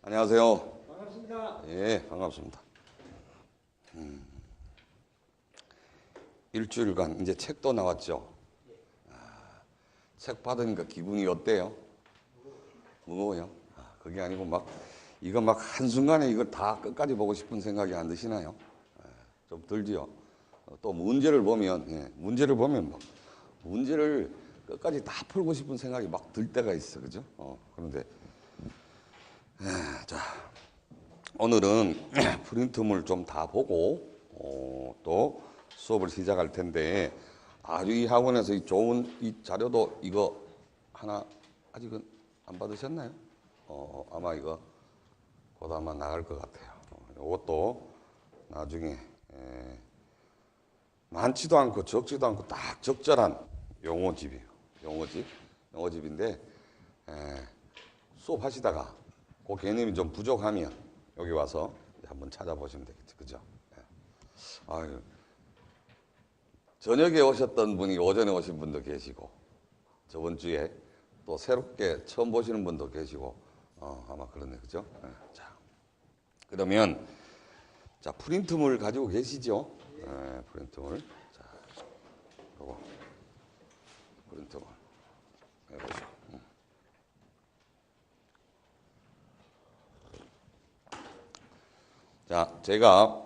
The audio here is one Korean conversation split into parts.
안녕하세요. 반갑습니다. 예, 반갑습니다. 일주일간 이제 책도 나왔죠. 책 받으니까 기분이 어때요? 무거워요? 그게 아니고 막 이거 막 한순간에 이걸 다 끝까지 보고 싶은 생각이 안 드시나요? 좀 들지요. 또 문제를 보면 막 문제를 끝까지 다 풀고 싶은 생각이 막 들 때가 있어, 그죠? 그런데 자, 오늘은 프린트물 좀 다 보고 또 수업을 시작할 텐데 아주 이 학원에서 이 좋은 이 자료도 이거 하나 아직은 안 받으셨나요? 아마 이거 곧 아마 나갈 것 같아요. 이것도 나중에 많지도 않고 적지도 않고 딱 적절한 용어집이에요. 용어집인데 수업하시다가 그 개념이 좀 부족하면 여기 와서 한번 찾아보시면 되겠죠. 그죠? 아유, 저녁에 오셨던 분이 오전에 오신 분도 계시고 저번 주에 또 새롭게 처음 보시는 분도 계시고 아마 그러네. 그죠? 자, 그러면 자, 프린트물 가지고 계시죠? 프린트물. 자, 요거 프린트물 해보죠. 자, 제가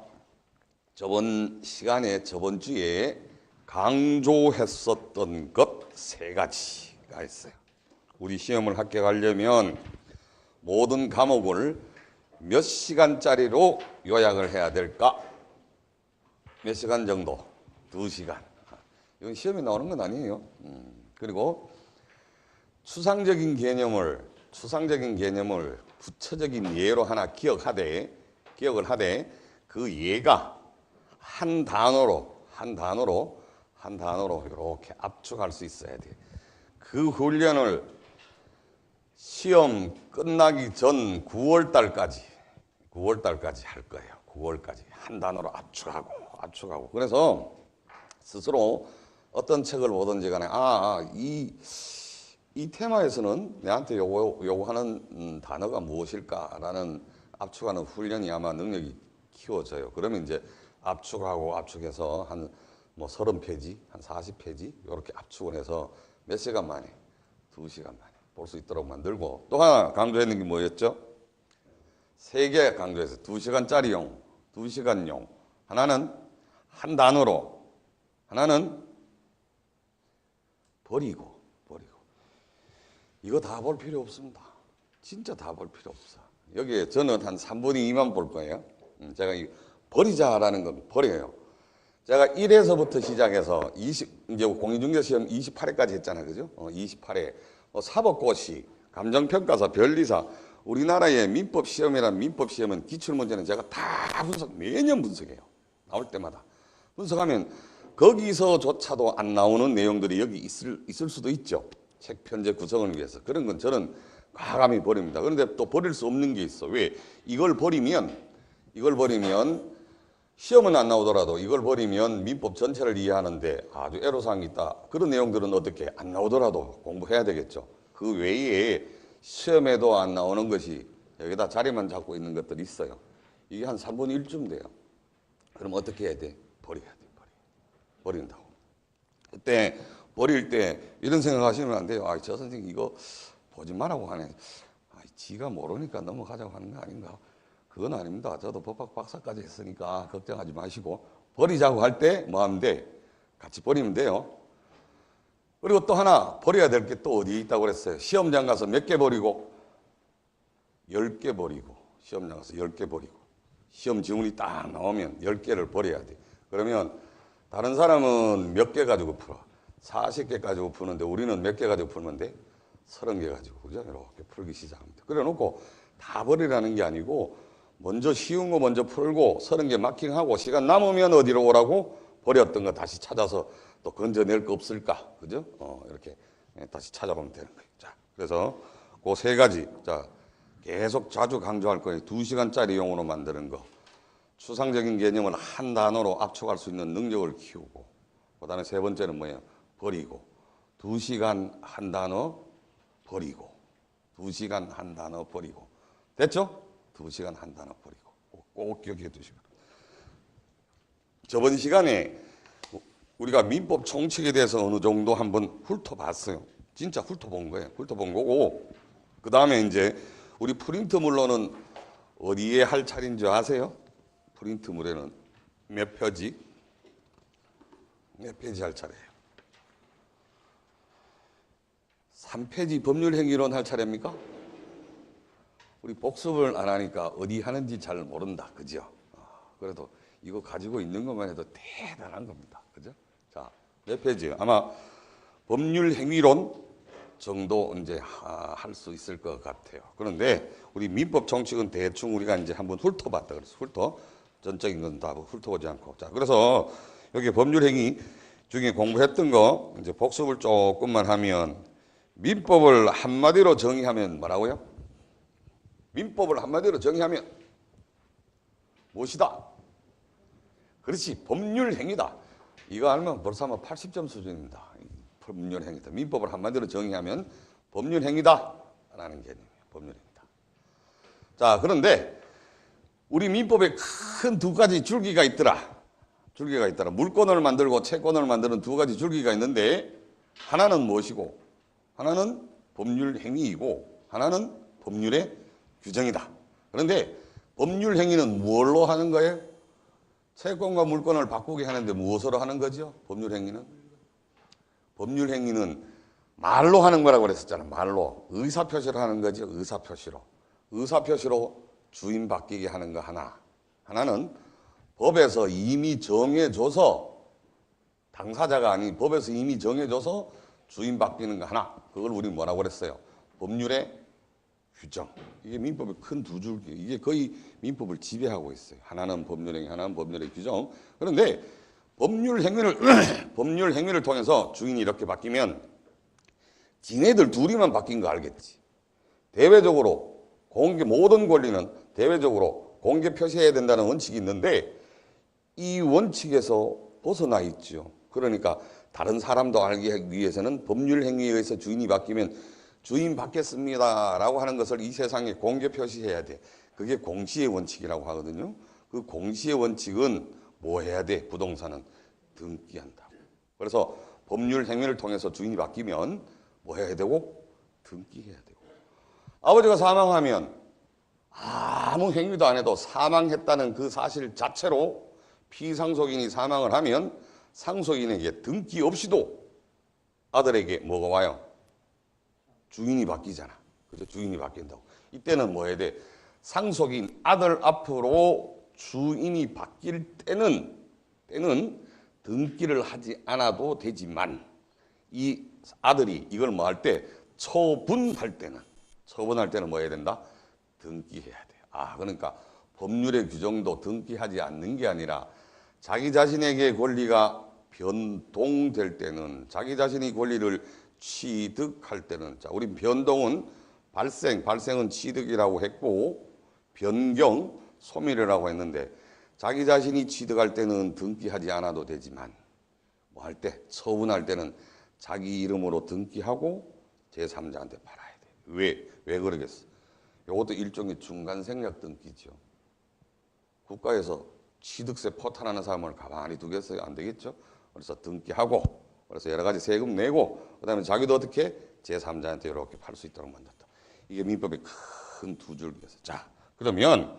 저번 시간에 저번 주에 강조했었던 것 세 가지가 있어요. 우리 시험을 합격하려면 모든 과목을 몇 시간짜리로 요약을 해야 될까? 몇 시간 정도? 2시간. 이건 시험에 나오는 건 아니에요. 그리고 추상적인 개념을 구체적인 예로 하나 기억을 하되 그 예가 한 단어로 이렇게 압축할 수 있어야 돼. 그 훈련을 시험 끝나기 전 9월 달까지 할 거예요. 9월까지 한 단어로 압축하고. 그래서 스스로 어떤 책을 보든지 간에 이 테마에서는 내한테 요거 하는 단어가 무엇일까라는 압축하는 훈련이 아마 능력이 키워져요. 그러면 이제 압축해서 한 30페이지, 한 40페이지 이렇게 압축을 해서 몇 시간 만에, 2시간 만에 볼 수 있도록 만들고 또 하나 강조했는 게 뭐였죠? 3개 강조해서 2시간짜리용, 2시간용 하나는 한 단어로 하나는 버리고 이거 다 볼 필요 없습니다. 진짜 다 볼 필요 없어. 여기에 저는 한 3분의 2만 볼 거예요. 제가 이 버리자라는 건 버려요. 제가 1에서부터 시작해서 이제 공인중개 시험 28회까지 했잖아요. 그죠? 28회. 사법고시, 감정평가사, 변리사, 우리나라의 민법 시험은 기출문제는 제가 다 매년 분석해요. 나올 때마다. 분석하면 거기서조차도 안 나오는 내용들이 여기 있을 수도 있죠. 책 편제 구성을 위해서. 그런 건 저는 과감히 버립니다. 그런데 또 버릴 수 없는 게 있어. 왜? 이걸 버리면 시험은 안 나오더라도 이걸 버리면 민법 전체를 이해하는데 아주 애로사항이 있다. 그런 내용들은 어떻게 안 나오더라도 공부해야 되겠죠. 그 외에 시험에도 안 나오는 것이 여기다 자리만 잡고 있는 것들이 있어요. 이게 한 3분의 1쯤 돼요. 그럼 어떻게 해야 돼? 버려야 돼. 버린다고. 그때 버릴 때 이런 생각하시면 안 돼요. 저 선생님 이거 보지 말라고 하네. 지가 모르니까 넘어가자고 하는 거 아닌가? 그건 아닙니다. 저도 법학 박사까지 했으니까 걱정하지 마시고 버리자고 할 때 뭐 하면 돼? 같이 버리면 돼요. 그리고 또 하나 버려야 될 게 또 어디에 있다고 그랬어요? 시험장 가서 몇 개 버리고? 10개 버리고. 시험장 가서 10개 버리고. 시험 지문이 딱 나오면 10개를 버려야 돼. 그러면 다른 사람은 몇 개 가지고 풀어? 40개 가지고 푸는데 우리는 몇 개 가지고 풀면 돼? 30개 가지고. 그죠? 이렇게 풀기 시작합니다. 그래 놓고 다 버리라는 게 아니고 먼저 쉬운 거 먼저 풀고 30개 마킹하고 시간 남으면 어디로 오라고? 버렸던 거 다시 찾아서 또 건져낼 거 없을까? 그죠? 이렇게 다시 찾아보면 되는 거예요. 자, 그래서 그 세 가지. 자, 계속 자주 강조할 거예요. 2시간짜리 용어로 만드는 거. 추상적인 개념을 한 단어로 압축할 수 있는 능력을 키우고. 그 다음에 세 번째는 뭐예요? 버리고. 2시간 한 단어 버리고. 2시간 한 단어 버리고. 됐죠? 2시간 한 단어 버리고 꼭 기억해 두시고. 저번 시간에 우리가 민법 총칙에 대해서 어느 정도 한번 훑어봤어요. 진짜 훑어본 거예요. 훑어본 거고, 그 다음에 이제 우리 프린트물로는 어디에 할 차례인지 아세요? 프린트물에는 몇 페이지? 몇 페이지 할 차례예요? 3페이지 법률행위론 할 차례입니까? 우리 복습을 안 하니까 어디 하는지 잘 모른다. 그죠? 그래도 이거 가지고 있는 것만 해도 대단한 겁니다. 그죠? 자, 몇 페이지예요? 아마 법률행위론 정도 이제 할 수 있을 것 같아요. 그런데 우리 민법 총칙은 대충 우리가 이제 한번 훑어봤다. 그래서 전적인 건 다 훑어보지 않고. 자, 그래서 여기 법률행위 중에 공부했던 거 이제 복습을 조금만 하면 민법을 한마디로 정의하면 뭐라고요? 민법을 한마디로 정의하면 무엇이다? 그렇지, 법률행위다. 이거 알면 벌써 아마 80점 수준입니다. 법률행위다. 민법을 한마디로 정의하면 법률행위다 라는 개념이에요. 법률행위다. 자, 그런데 우리 민법에 큰 두 가지 줄기가 있더라. 줄기가 있더라. 물권을 만들고 채권을 만드는 두 가지 줄기가 있는데, 하나는 무엇이고 하나는 법률행위이고 하나는 법률의 규정이다. 그런데 법률행위는 무엇로 하는 거예요? 채권과 물권을 바꾸게 하는데 무엇으로 하는 거죠? 법률행위는 말로 하는 거라고 그랬었잖아요. 말로. 의사표시로 하는 거죠. 의사표시로 주인 바뀌게 하는 거 하나. 하나는 법에서 이미 정해줘서, 당사자가 아닌 법에서 이미 정해줘서 주인 바뀌는 거 하나. 그걸 우리 뭐라고 그랬어요? 법률의 규정. 이게 민법의 큰 두 줄기. 이게 거의 민법을 지배하고 있어요. 하나는 법률행위, 하나는 법률의 규정. 그런데 법률행위를 통해서 주인이 이렇게 바뀌면 지네들 둘이만 바뀐 거 알겠지. 대외적으로 모든 권리는 대외적으로 공개 표시해야 된다는 원칙이 있는데 이 원칙에서 벗어나 있죠. 그러니까 다른 사람도 알게 하기 위해서는 법률행위에 의해서 주인이 바뀌면 주인 바뀌었습니다 라고 하는 것을 이 세상에 공개 표시해야 돼. 그게 공시의 원칙이라고 하거든요. 그 공시의 원칙은 뭐 해야 돼? 부동산은 등기한다고. 그래서 법률행위를 통해서 주인이 바뀌면 뭐 해야 되고? 등기해야 되고. 아버지가 사망하면 아무 행위도 안 해도 사망했다는 그 사실 자체로 피상속인이 사망을 하면 상속인에게 등기 없이도 아들에게 뭐가 와요? 주인이 바뀌잖아. 그죠? 주인이 바뀐다고. 이때는 뭐 해야 돼? 상속인 아들 앞으로 주인이 바뀔 때는 등기를 하지 않아도 되지만 이 아들이 이걸 뭐 할 때? 처분할 때는 뭐 해야 된다? 등기해야 돼. 그러니까 법률의 규정도 등기하지 않는 게 아니라 자기 자신에게 권리가 변동될 때는, 자기 자신이 권리를 취득할 때는, 자, 우리 변동은 발생은 취득이라고 했고 변경, 소멸이라고 했는데 자기 자신이 취득할 때는 등기하지 않아도 되지만 뭐 할 때? 처분할 때는 자기 이름으로 등기하고 제3자한테 팔아야 돼. 왜 그러겠어? 이것도 일종의 중간 생략 등기죠. 국가에서 취득세 포탈하는 사람을 가만히 두겠어요? 안 되겠죠? 그래서 등기하고, 그래서 여러 가지 세금 내고, 그 다음에 자기도 어떻게 제3자한테 이렇게 팔 수 있도록 만든다. 이게 민법의 큰 두 줄기였어요. 자, 그러면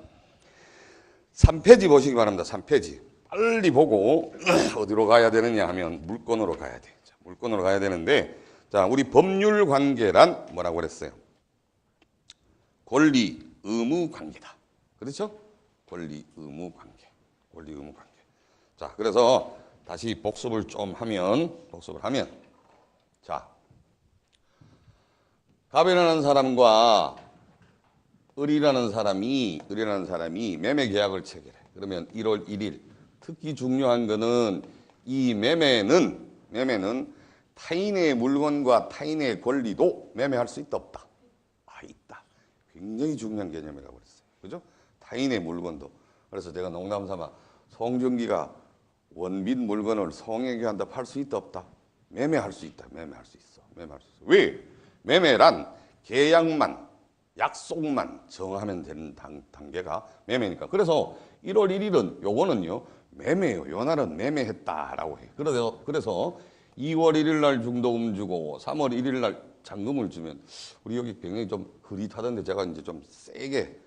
3페이지 보시기 바랍니다. 3페이지. 빨리 보고 어디로 가야 되느냐 하면 물권으로 가야 돼. 자, 물권으로 가야 되는데, 자, 우리 법률 관계란 뭐라고 그랬어요? 권리, 의무 관계다. 그렇죠? 권리, 의무 관계. 자, 그래서 다시 복습을 하면, 자, 갑이라는 사람과 을이라는 사람이 매매 계약을 체결해. 그러면 1월 1일. 특히 중요한 거는 이 매매는 타인의 물건과 타인의 권리도 매매할 수 있다, 없다? 있다. 굉장히 중요한 개념이라고 그랬어요. 그죠? 타인의 물건도. 그래서 제가 농담 삼아 송중기가 원빈 물건을 송혜교한테 팔 수 있다, 없다? 매매할 수 있다. 매매할 수 있어. 왜? 매매란 계약만 약속만 정하면 되는 단계가 매매니까. 그래서 1월 1일은 요거는요, 매매예요. 요 날은 매매했다라고 해요. 그래서 2월 1일 날 중도금 주고 3월 1일 날 잔금을 주면 우리 여기 굉장히 좀 흐릿하던데 제가 이제 좀 세게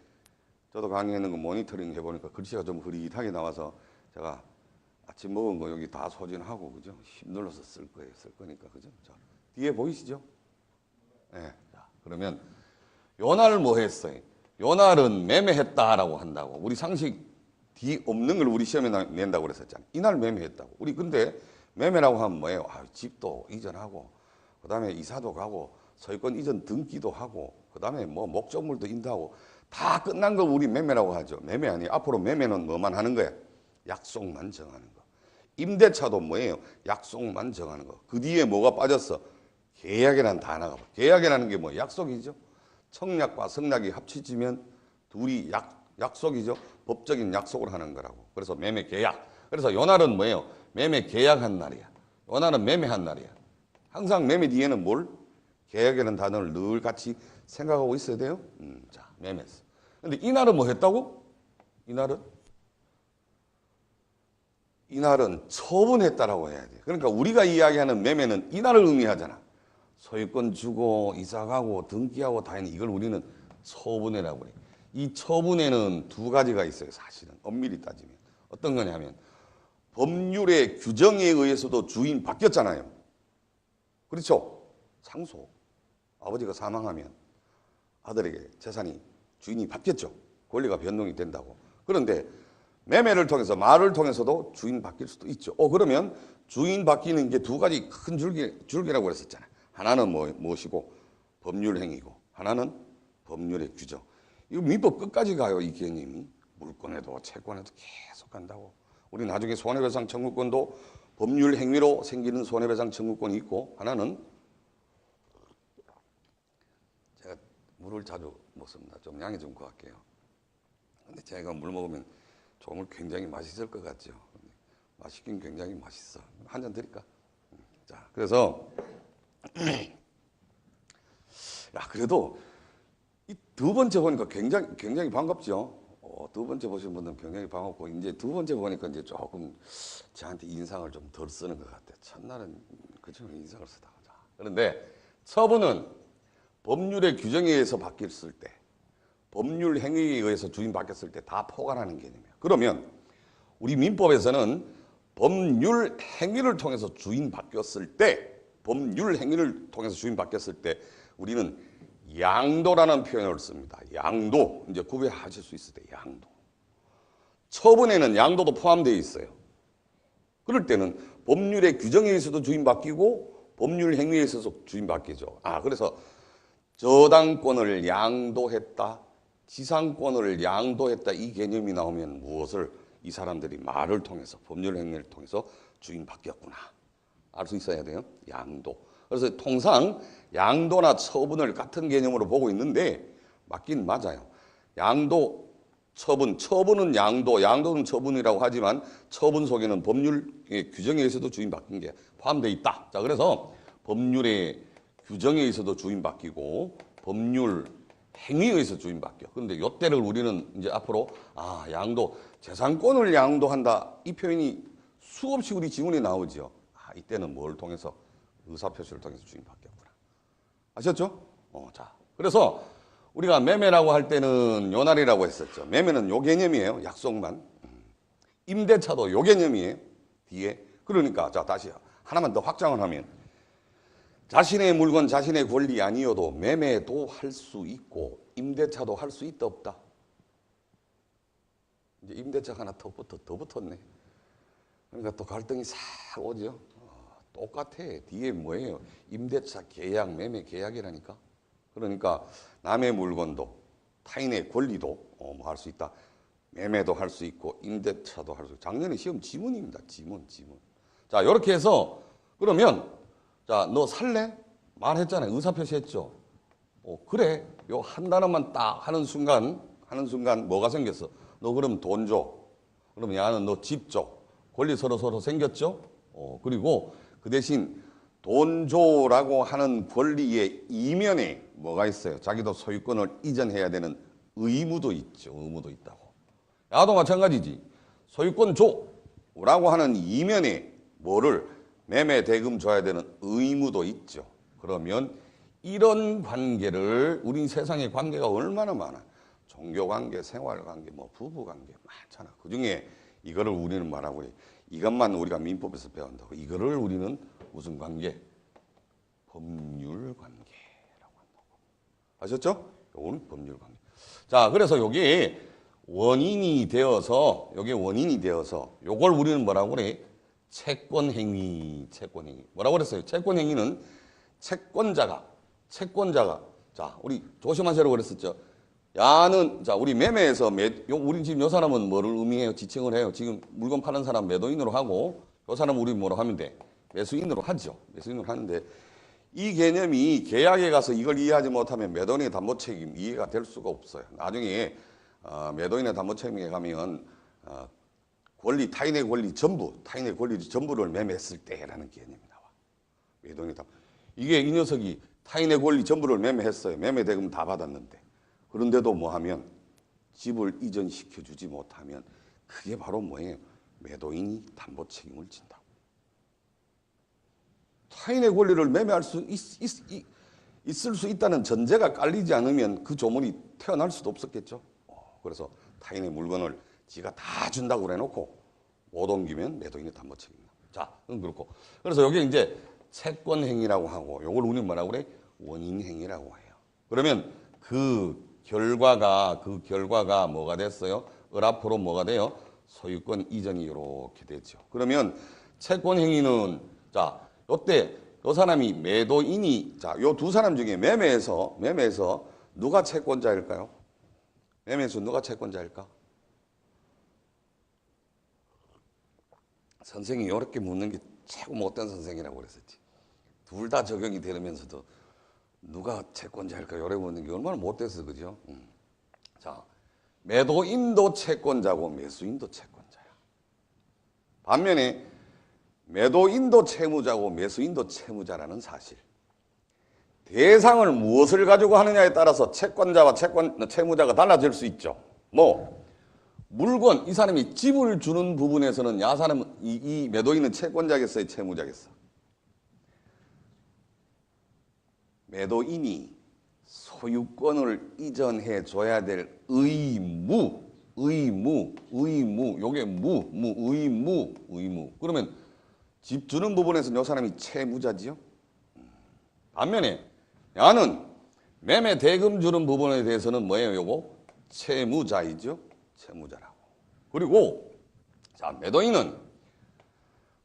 저도 강의하는 거 모니터링 해보니까 글씨가 좀 흐릿하게 나와서 제가 아침 먹은 거 여기 다 소진하고, 그죠? 힘들어서 쓸 거니까, 그죠? 자, 뒤에 보이시죠? 예. 네. 자, 그러면 요 날 뭐 했어요? 요 날은 매매했다라고 한다고. 우리 상식 뒤 없는 걸 우리 시험에 낸다고 그랬었잖아요. 이날 매매했다고. 우리 근데 매매라고 하면 뭐예요? 아, 집도 이전하고, 그 다음에 이사도 가고, 소유권 이전 등기도 하고, 그 다음에 뭐 목적물도 인도하고, 다 끝난 걸 우리 매매라고 하죠. 매매 아니에요. 앞으로 매매는 뭐만 하는 거야? 약속만 정하는 거. 임대차도 뭐예요? 약속만 정하는 거. 그 뒤에 뭐가 빠졌어? 계약이라는 단어가. 계약이라는 게 뭐? 약속이죠. 청약과 성약이 합치지면 둘이 약속이죠. 법적인 약속을 하는 거라고. 그래서 매매 계약. 그래서 요 날은 뭐예요? 매매 계약한 날이야. 요 날은 매매한 날이야. 항상 매매 뒤에는 뭘? 계약이라는 단어를 늘 같이 생각하고 있어야 돼요. 자, 매매했어. 근데 이 날은 뭐 했다고? 이 날은 처분했다라고 해야 돼. 그러니까 우리가 이야기하는 매매는 이 날을 의미하잖아. 소유권 주고 이사 가고 등기하고 다 있는 이걸 우리는 처분회라고 그래. 이 처분회는 두 가지가 있어요. 사실은 엄밀히 따지면 어떤 거냐면 법률의 규정에 의해서도 주인 바뀌었잖아요. 그렇죠? 상속. 아버지가 사망하면 아들에게 재산이 주인이 바뀌었죠. 권리가 변동이 된다고. 그런데 매매를 통해서 말을 통해서도 주인 바뀔 수도 있죠. 그러면 주인 바뀌는 게 두 가지 큰 줄기라고 그랬었잖아요. 하나는 무엇이고 법률 행위고 하나는 법률의 규정. 이거 민법 끝까지 가요. 이 개념이. 물권에도 채권에도 계속 간다고. 우리 나중에 손해배상 청구권도 법률 행위로 생기는 손해배상 청구권이 있고 하나는 제가 물을 자주 먹습니다. 좀 양해 좀 구할게요. 근데 제가 물 먹으면 조물 굉장히 맛있을 것 같죠. 맛있긴 굉장히 맛있어. 한 잔 드릴까? 자, 그래서 야, 그래도 이 두 번째 보니까 굉장히 반갑죠. 두 번째 보신 분들은 굉장히 반갑고 이제 두 번째 보니까 이제 조금 저한테 인상을 좀 덜 쓰는 것 같아요. 첫날은 그저 인상을 쓰다가. 그런데 처분은 법률의 규정에 의해서 바뀌었을 때, 법률 행위에 의해서 주인 바뀌었을 때 다 포괄하는 개념이에요. 그러면 우리 민법에서는 법률 행위를 통해서 주인 바뀌었을 때, 우리는 양도라는 표현을 씁니다. 양도. 이제 구별하실 수 있을 때 양도. 처분에는 양도도 포함되어 있어요. 그럴 때는 법률의 규정에 의해서도 주인 바뀌고 법률 행위에 있어서 주인 바뀌죠. 그래서 저당권을 양도했다, 지상권을 양도했다 이 개념이 나오면 무엇을 이 사람들이 말을 통해서 법률 행위를 통해서 주인 바뀌었구나. 알 수 있어야 돼요. 양도. 그래서 통상 양도나 처분을 같은 개념으로 보고 있는데 맞긴 맞아요. 양도, 처분은 양도, 양도는 처분이라고 하지만 처분 속에는 법률의 규정에 의해서도 주인 바뀐 게 포함되어 있다. 자, 그래서 법률의 규정에 의해서도 주인 바뀌고 법률 행위에 의해서 주인 바뀌어. 그런데 이때를 우리는 이제 앞으로 양도, 재산권을 양도한다. 이 표현이 수없이 우리 지문에 나오죠. 이때는 뭘 통해서? 의사표시를 통해서 주인 바뀌었구나. 아셨죠? 자, 그래서 우리가 매매라고 할 때는 요 날이라고 했었죠. 매매는 요 개념이에요. 약속만. 임대차도 요 개념이에요. 뒤에. 그러니까 자, 다시 하나만 더 확장을 하면 자신의 물건, 자신의 권리 아니어도 매매도 할 수 있고 임대차도 할 수 있다 없다? 이제 임대차가 하나 더 붙었네. 그러니까 또 갈등이 싹 오죠. 똑같아. 뒤에 뭐예요? 임대차 계약, 매매 계약이라니까. 그러니까 남의 물건도 타인의 권리도 뭐 할 수 있다. 매매도 할 수 있고 임대차도 할 수 있고. 작년에 시험 지문입니다. 지문. 자, 이렇게 해서 그러면 자, 너 살래? 말했잖아요. 의사표시 했죠. 그래. 요 한 단어만 딱 하는 순간 뭐가 생겼어? 너 그럼 돈 줘. 그럼 야는 너 집 줘. 권리 서로 생겼죠? 그리고 그 대신 돈조라고 하는 권리의 이면에 뭐가 있어요? 자기도 소유권을 이전해야 되는 의무도 있죠. 의무도 있다고. 야도 마찬가지지. 소유권 줘라고 하는 이면에 뭐를 매매 대금 줘야 되는 의무도 있죠. 그러면 이런 관계를 우리 세상에 관계가 얼마나 많아. 종교관계, 생활관계, 뭐 부부관계 많잖아. 그중에 이거를 우리는 말하고 이것만 우리가 민법에서 배운다고. 이거를 우리는 무슨 관계? 법률관계라고 한다고. 아셨죠? 요거는 법률관계. 자, 그래서 여기 원인이 되어서 요걸 우리는 뭐라고 그래? 채권행위. 뭐라고 그랬어요? 채권행위는 채권자가 자, 우리 조심하시라고 그랬었죠. 야는 자, 우리 매매에서 우리 지금 요 사람은 뭐를 의미해요? 지칭을 해요. 지금 물건 파는 사람 매도인으로 하고 요 사람은 우리 뭐로 하면 돼? 매수인으로 하죠. 매수인으로 하는데 이 개념이 계약에 가서 이걸 이해하지 못하면 매도인의 담보 책임 이해가 될 수가 없어요. 나중에 매도인의 담보 책임에 가면 타인의 권리 전부를 매매했을 때라는 개념이 나와. 매도인의 담보. 이게 이 녀석이 타인의 권리 전부를 매매했어요. 매매 대금 다 받았는데. 그런데도 뭐 하면 집을 이전시켜 주지 못하면 그게 바로 뭐예요? 매도인이 담보 책임을 진다고. 타인의 권리를 매매할 수 있을 수 있다는 전제가 깔리지 않으면 그 조문이 태어날 수도 없었겠죠. 그래서 타인의 물건을 지가 다 준다고 그래놓고 못 옮기면 매도인의 담보 책임이다. 자, 그렇고. 그래서 여기 이제 채권행위라고 하고 요걸 우리는 뭐라고 그래? 원인행위라고 해요. 그러면 그 결과가 뭐가 됐어요? 앞으로 뭐가 돼요? 소유권 이전이 이렇게 되죠. 그러면 채권행위는 자, 요때 요 사람이 매도인이 자, 요 두 사람 중에 매매에서 누가 채권자일까요? 매매에서 누가 채권자일까? 선생이 이렇게 묻는 게 최고 못된 선생이라고 그랬었지. 둘 다 적용이 되면서도 누가 채권자일까? 요래 묻는 게 얼마나 못됐어, 그죠? 자, 매도인도 채권자고 매수인도 채권자야. 반면에 매도인도 채무자고 매수인도 채무자라는 사실. 대상을 무엇을 가지고 하느냐에 따라서 채권자와 채무자가 달라질 수 있죠. 뭐 물건, 이 사람이 집을 주는 부분에서는 이 매도인은 채권자겠어요, 채무자겠어? 매도인이 소유권을 이전해 줘야 될 의무. 요게 의무. 그러면 집 주는 부분에서는 이 사람이 채무자지요. 반면에 야는 매매 대금 주는 부분에 대해서는 뭐예요? 요거 채무자이죠. 채무자라고. 그리고 자, 매도인은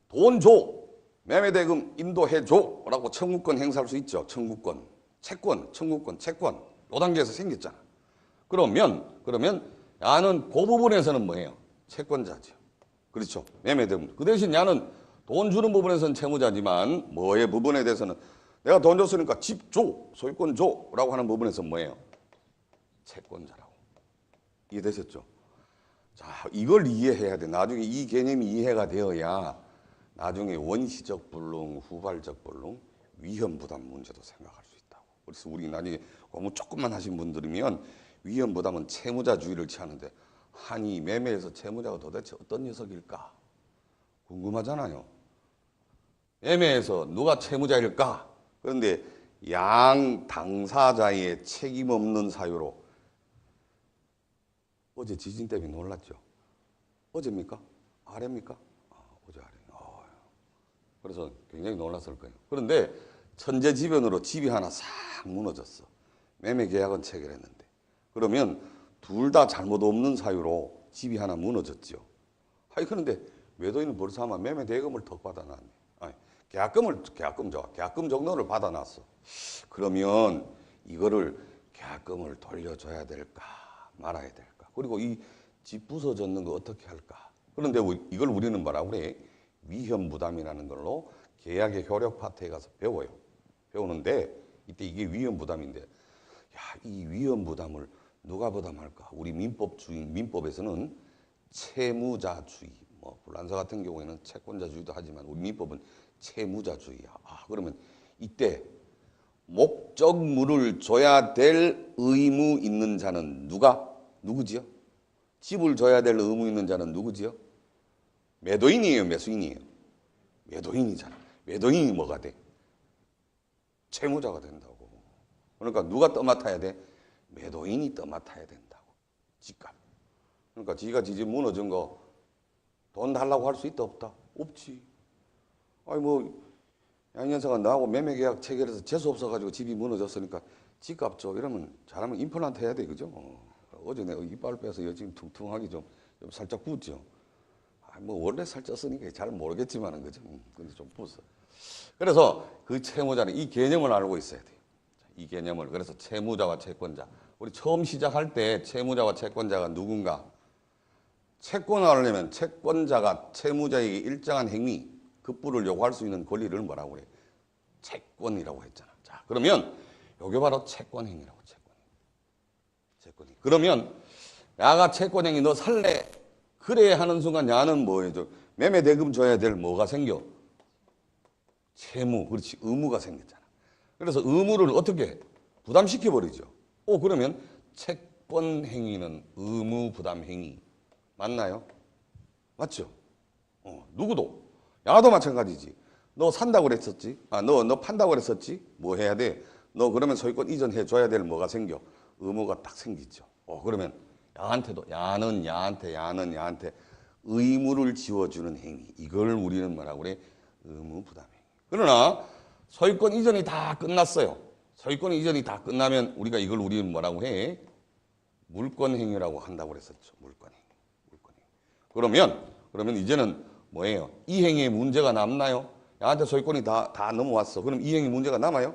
돈 줘. 매매 대금 인도해 줘라고 청구권 행사할 수 있죠. 청구권. 채권. 요 단계에서 생겼잖아. 그러면 야는 그 부분에서는 뭐예요? 채권자죠. 그렇죠. 매매 대금. 그 대신 야는 돈 주는 부분에서는 채무자지만 뭐의 부분에 대해서는 내가 돈 줬으니까 집 줘, 소유권 줘라고 하는 부분에서 뭐예요? 채권자라고. 이해되셨죠? 자, 이걸 이해해야 돼. 나중에 이 개념이 이해가 되어야 나중에 원시적 불능, 후발적 불능, 위험 부담 문제도 생각할 수 있다고. 그래서 우리 나중에 공부 조금만 하신 분들이면 위험 부담은 채무자주의를 취하는데 아니 매매에서 채무자가 도대체 어떤 녀석일까? 궁금하잖아요. 매매에서 누가 채무자일까? 그런데 양 당사자의 책임 없는 사유로 어제 지진 때문에 놀랐죠. 어제입니까? 아래입니까? 어제 아래. 그래서 굉장히 놀랐을 거예요. 그런데 천재지변으로 집이 하나 싹 무너졌어. 매매 계약은 체결했는데. 그러면 둘 다 잘못 없는 사유로 집이 하나 무너졌죠. 그런데 매도인은 벌써 아마 매매 대금을 더 받아놨네. 계약금 정도를 받아놨어. 그러면 이거를 계약금을 돌려줘야 될까 말아야 될까? 그리고 이 집 부서졌는 거 어떻게 할까? 그런데 이걸 우리는 뭐라고 그래? 위험 부담이라는 걸로 계약의 효력 파트에 가서 배워요. 배우는데 이때 이게 위험 부담인데 이 위험 부담을 누가 부담할까? 우리 민법에서는 채무자주의, 불란서 같은 경우에는 채권자주의도 하지만 우리 민법은 채무자주의야. 그러면 이때 목적물을 줘야 될 의무 있는 자는 누구지요? 집을 줘야 될 의무 있는 자는 누구지요? 매도인이에요, 매수인이에요? 매도인이잖아. 매도인이 뭐가 돼? 채무자가 된다고. 그러니까 누가 떠맡아야 돼? 매도인이 떠맡아야 된다고. 집값. 그러니까 지가 지 집 무너진 거 돈 달라고 할 수 있다 없다? 없지. 아니 뭐 양현사가 나하고 매매 계약 체결해서 재수 없어가지고 집이 무너졌으니까 집값 줘 이러면 잘하면 임플란트 해야 돼, 그죠? 어제 내가 이빨 빼서 지금 퉁퉁하게 좀 살짝 붓죠. 뭐 원래 살쪘으니까 잘 모르겠지만은 그죠? 근데 좀 붓어. 그래서 그 채무자는 이 개념을 알고 있어야 돼요. 이 개념을. 그래서 채무자와 채권자. 우리 처음 시작할 때 채무자와 채권자가 누군가? 채권을 하려면 채권자가 채무자에게 일정한 행위, 급부를 요구할 수 있는 권리를 뭐라고 그래? 채권이라고 했잖아. 자, 그러면 요게 바로 채권행위라고. 채권행위. 그러면 야가 채권행위 너 살래? 그래 하는 순간 야는 뭐예요? 매매 대금 줘야 될 뭐가 생겨? 채무. 그렇지. 의무가 생겼잖아. 그래서 의무를 어떻게 부담시켜버리죠. 그러면 채권행위는 의무 부담 행위. 맞나요? 맞죠? 누구도. 야도 마찬가지지. 너 산다고 그랬었지? 너 판다고 그랬었지? 뭐 해야 돼? 너 그러면 소유권 이전해 줘야 될 뭐가 생겨? 의무가 딱 생기죠. 그러면 야한테도 야는 야한테 의무를 지워주는 행위. 이걸 우리는 뭐라고 그래? 의무 부담 행위. 그러나 소유권 이전이 다 끝났어요. 소유권 이전이 다 끝나면 우리는 뭐라고 해? 물권 행위라고 한다고 그랬었죠. 물권 행위. 그러면 이제는 뭐예요? 이 행위에 문제가 남나요? 야한테 소유권이 다 넘어왔어. 그럼 이 행위 문제가 남아요?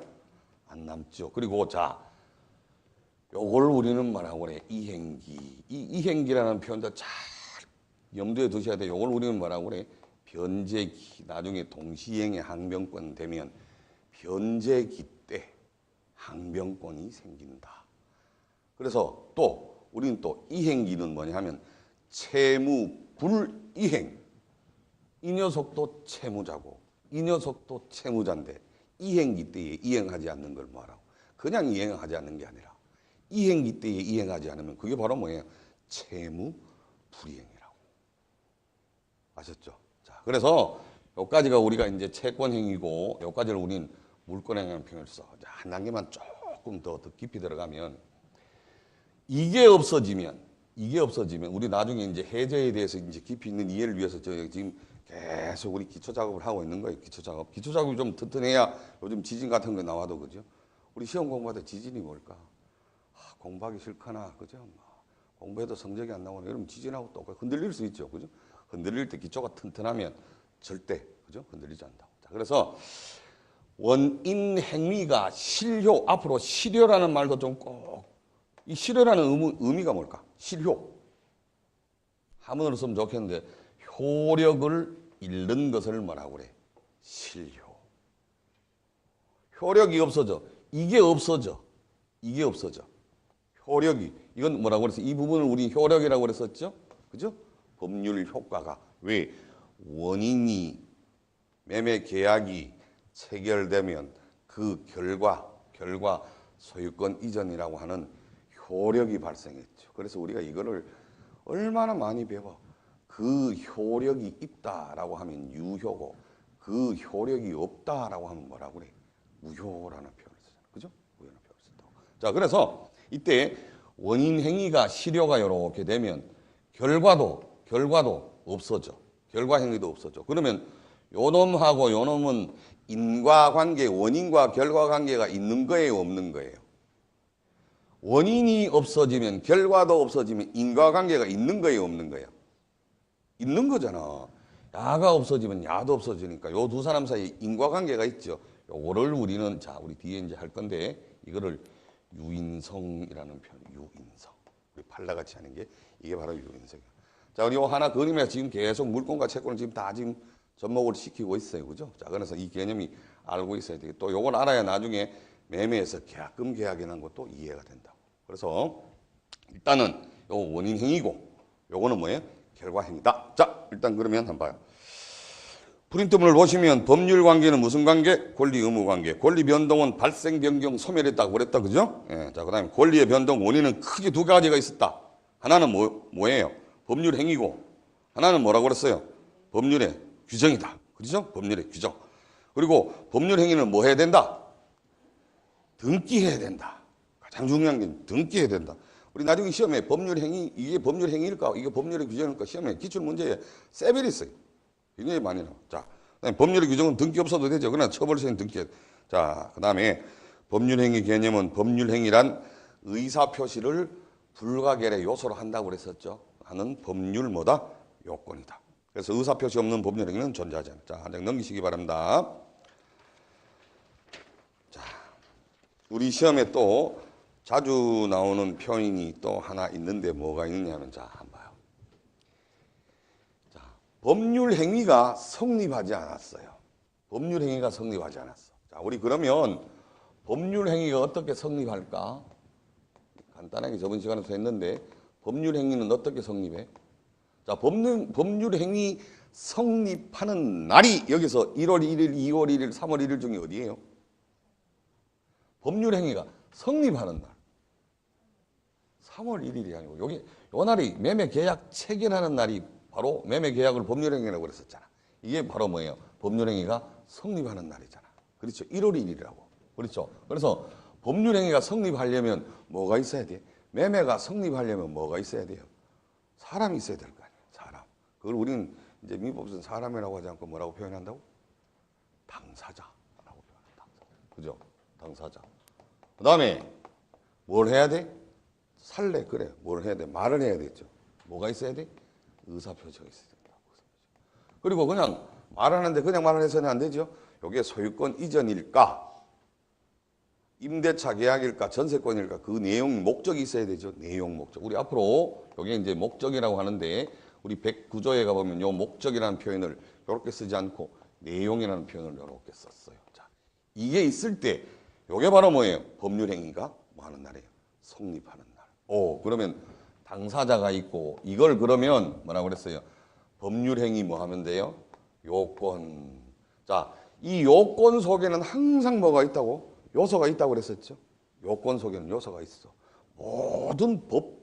안 남죠. 그리고 자, 요걸 우리는 뭐라고 그래? 이행기. 이행기라는 표현도 잘 염두에 두셔야 돼요. 요걸 우리는 뭐라고 그래? 변제기. 나중에 동시행의 항변권 되면 변제기 때 항변권이 생긴다. 그래서 또 우리는 또 이행기는 뭐냐 하면 채무 불이행. 이 녀석도 채무자고 이 녀석도 채무자인데 이행기 때에 이행하지 않는 걸 뭐하라고? 그냥 이행하지 않는 게 아니라 이행기 때에 이행하지 않으면 그게 바로 뭐예요? 채무 불이행이라고. 아셨죠? 자, 그래서 여기까지가 우리가 이제 채권행위고 여기까지를 우린 물권행위라는 표현을 써. 한 단계만 조금 더 깊이 들어가면 이게 없어지면 우리 나중에 이제 해제에 대해서 이제 깊이 있는 이해를 위해서 저희 지금 계속 우리 기초 작업을 하고 있는 거예요. 기초 작업이 좀 튼튼해야 요즘 지진 같은 거 나와도 그죠? 우리 시험 공부할 때 지진이 뭘까? 공부하기 싫거나 그죠? 공부해도 성적이 안 나오네. 이러면 지진하고 똑같이 흔들릴 수 있죠. 그죠? 흔들릴 때 기초가 튼튼하면 절대 그죠? 흔들리지 않는다고. 자, 그래서 원인 행위가 실효, 앞으로 실효라는 말도 좀 꼭, 이 실효라는 의미가 뭘까? 실효. 한문으로 쓰면 좋겠는데, 효력을 잃는 것을 뭐라고 그래? 실효. 효력이 없어져. 이게 없어져. 효력이. 이건 뭐라고 그랬어? 이 부분을 우리 효력이라고 그랬었죠? 그죠? 법률 효과가. 왜? 원인이, 매매 계약이 체결되면 그 결과 소유권 이전이라고 하는 효력이 발생했죠. 그래서 우리가 이거를 얼마나 많이 배워. 그 효력이 있다라고 하면 유효고 그 효력이 없다라고 하면 뭐라고 그래? 무효라는 표현을 쓰잖아. 그죠? 무효라는 표현을 쓴다고. 자, 그래서 이때 원인 행위가 실효가 이렇게 되면 결과도 없어져. 결과 행위도 없어져. 그러면 요놈하고 요놈은 인과관계, 원인과 결과관계가 있는 거예요, 없는 거예요? 원인이 없어지면 결과도 없어지면 인과관계가 있는 거예요, 없는 거예요? 있는 거잖아. 야가 없어지면 야도 없어지니까 요 두 사람 사이에 인과관계가 있죠. 요거를 우리는 자, 우리 뒤에 이제 할 건데 이거를 유인성이라는 표현, 유인성. 우리 팔라같이 하는 게 이게 바로 유인성이야. 자, 우리 요 하나 그림에 지금 계속 물권과 채권을 지금 다 지금 접목을 시키고 있어요. 그죠? 자, 그래서 이 개념이 알고 있어야 되겠고 또 요걸 알아야 나중에 매매에서 계약금 계약이라는 것도 이해가 된다고. 그래서 일단은 요 원인 행위고 요거는 뭐예요? 결과 행위다. 자, 일단 그러면 한번 봐요. 프린트문을 보시면 법률 관계는 무슨 관계? 권리 의무 관계. 권리 변동은 발생, 변경, 소멸했다고 그랬다. 그죠? 예, 자, 그 다음에 권리의 변동 원인은 크게 두 가지가 있었다. 하나는 뭐예요? 법률 행위고, 하나는 뭐라고 그랬어요? 법률의 규정이다. 그죠? 법률의 규정. 그리고 법률 행위는 뭐 해야 된다? 등기해야 된다. 가장 중요한 게 등기해야 된다. 우리 나중에 시험에 법률 행위, 이게 법률 행위일까? 이게 법률의 규정일까? 시험에 기출문제에 세벨이 있어요. 굉장히 많이 나와. 자, 그다음에 법률의 규정은 등기 없어도 되죠. 그러나 처벌시에는 등기. 자, 그 다음에 법률행위 개념은 법률행위란 의사표시를 불가결의 요소로 한다고 그랬었죠. 하는 법률 뭐다? 요건이다. 그래서 의사표시 없는 법률행위는 존재하지 않다. 자, 한 장 넘기시기 바랍니다. 자, 우리 시험에 또 자주 나오는 표현이 또 하나 있는데 뭐가 있느냐면, 자, 한번 봐요. 자, 법률 행위가 성립하지 않았어요. 법률 행위가 성립하지 않았어. 자, 우리 그러면 법률 행위가 어떻게 성립할까? 간단하게 저번 시간에도 했는데, 법률 행위는 어떻게 성립해? 자, 법률 행위 성립하는 날이 여기서 1월 1일, 2월 1일, 3월 1일 중에 어디예요? 법률 행위가 성립하는 날. 3월 1일이 아니고 여기 요 날이 매매 계약 체결하는 날이 바로 매매 계약을 법률 행위라고 그랬었잖아. 이게 바로 뭐예요? 법률 행위가 성립하는 날이잖아. 그렇죠? 1월 1일이라고. 그렇죠? 그래서 법률 행위가 성립하려면 뭐가 있어야 돼? 매매가 성립하려면 뭐가 있어야 돼요? 사람이 있어야 될 거 아니에요. 사람. 그걸 우리는 이제 민법에서는 사람이라고 하지 않고 뭐라고 표현한다고? 당사자라고 표현한다. 당사자. 그죠? 당사자. 그 다음에 뭘 해야 돼? 살래. 그래. 뭘 해야 돼? 말을 해야 되겠죠. 뭐가 있어야 돼? 의사표시가 있어야 된다. 그리고 그냥 말하는데 그냥 말을 해서는 안 되죠. 이게 소유권 이전일까? 임대차 계약일까? 전세권일까? 그 내용, 목적이 있어야 되죠. 내용, 목적. 우리 앞으로 이게 이제 목적이라고 하는데 우리 109조에 가보면 요 목적이라는 표현을 이렇게 쓰지 않고 내용이라는 표현을 이렇게 썼어요. 자, 이게 있을 때 이게 바로 뭐예요? 법률 행위가 뭐 하는 날이에요? 성립하는 날. 오, 그러면 당사자가 있고 이걸 그러면 뭐라고 그랬어요? 법률 행위 뭐 하면 돼요? 요건. 자, 이 요건 속에는 항상 뭐가 있다고? 요소가 있다고 그랬었죠. 요건 속에는 요소가 있어. 모든 법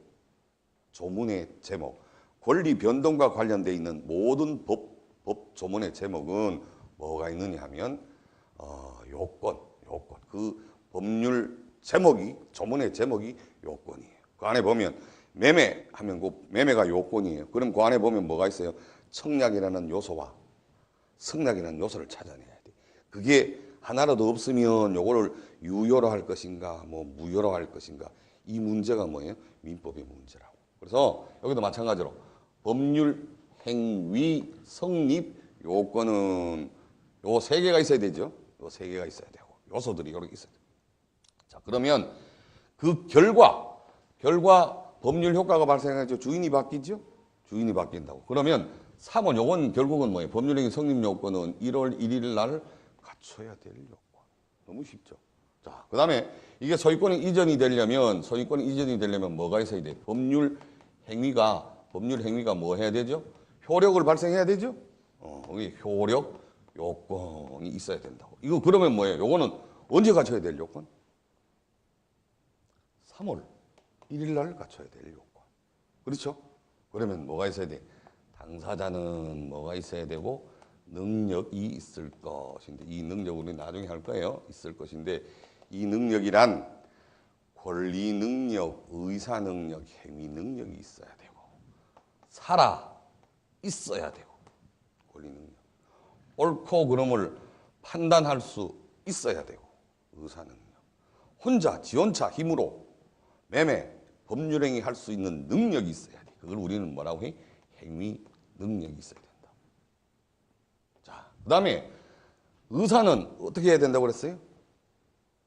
조문의 제목, 권리 변동과 관련되어 있는 모든 법 조문의 제목은 뭐가 있느냐 하면 요건. 그 법률 제목이, 조문의 제목이 요건이에요. 그 안에 보면 매매하면 그 매매가 요건이에요. 그럼 그 안에 보면 뭐가 있어요? 청약이라는 요소와 승낙이라는 요소를 찾아내야 돼. 그게 하나라도 없으면 요거를 유효로 할 것인가, 뭐 무효로 할 것인가. 이 문제가 뭐예요? 민법의 문제라고. 그래서 여기도 마찬가지로 법률 행위 성립 요건은 요 세 개가 있어야 되죠. 요 세 개가 있어야 되고 요소들이 이렇게 있어야 돼요. 자, 그러면 그 결과 법률 효과가 발생하죠. 주인이 바뀌죠. 주인이 바뀐다고. 그러면 3원 요건 결국은 뭐예요? 법률행위 성립 요건은 1월 1일 날 갖춰야 될 요건. 너무 쉽죠. 자, 그 다음에 이게 소유권이 이전이 되려면 뭐가 있어야 돼? 법률 행위가 뭐 해야 되죠? 효력을 발생해야 되죠? 이게 효력 요건이 있어야 된다고. 이거 그러면 뭐예요? 요거는 언제 갖춰야 될 요건? 3월 1일 날 갖춰야 될 요건. 그렇죠? 그러면 뭐가 있어야 돼? 당사자는 뭐가 있어야 되고 능력이 있을 것인데 이 능력은 나중에 할 거예요. 있을 것인데 이 능력이란 권리 능력, 의사 능력, 행위 능력이 있어야 되고 살아 있어야 되고 권리 능력. 옳고 그름을 판단할 수 있어야 되고 의사 능력. 혼자 지 혼자 힘으로 매매, 법률행위 할 수 있는 능력이 있어야 돼. 그걸 우리는 뭐라고 해? 행위 능력이 있어야 된다. 자, 그 다음에 의사는 어떻게 해야 된다고 그랬어요?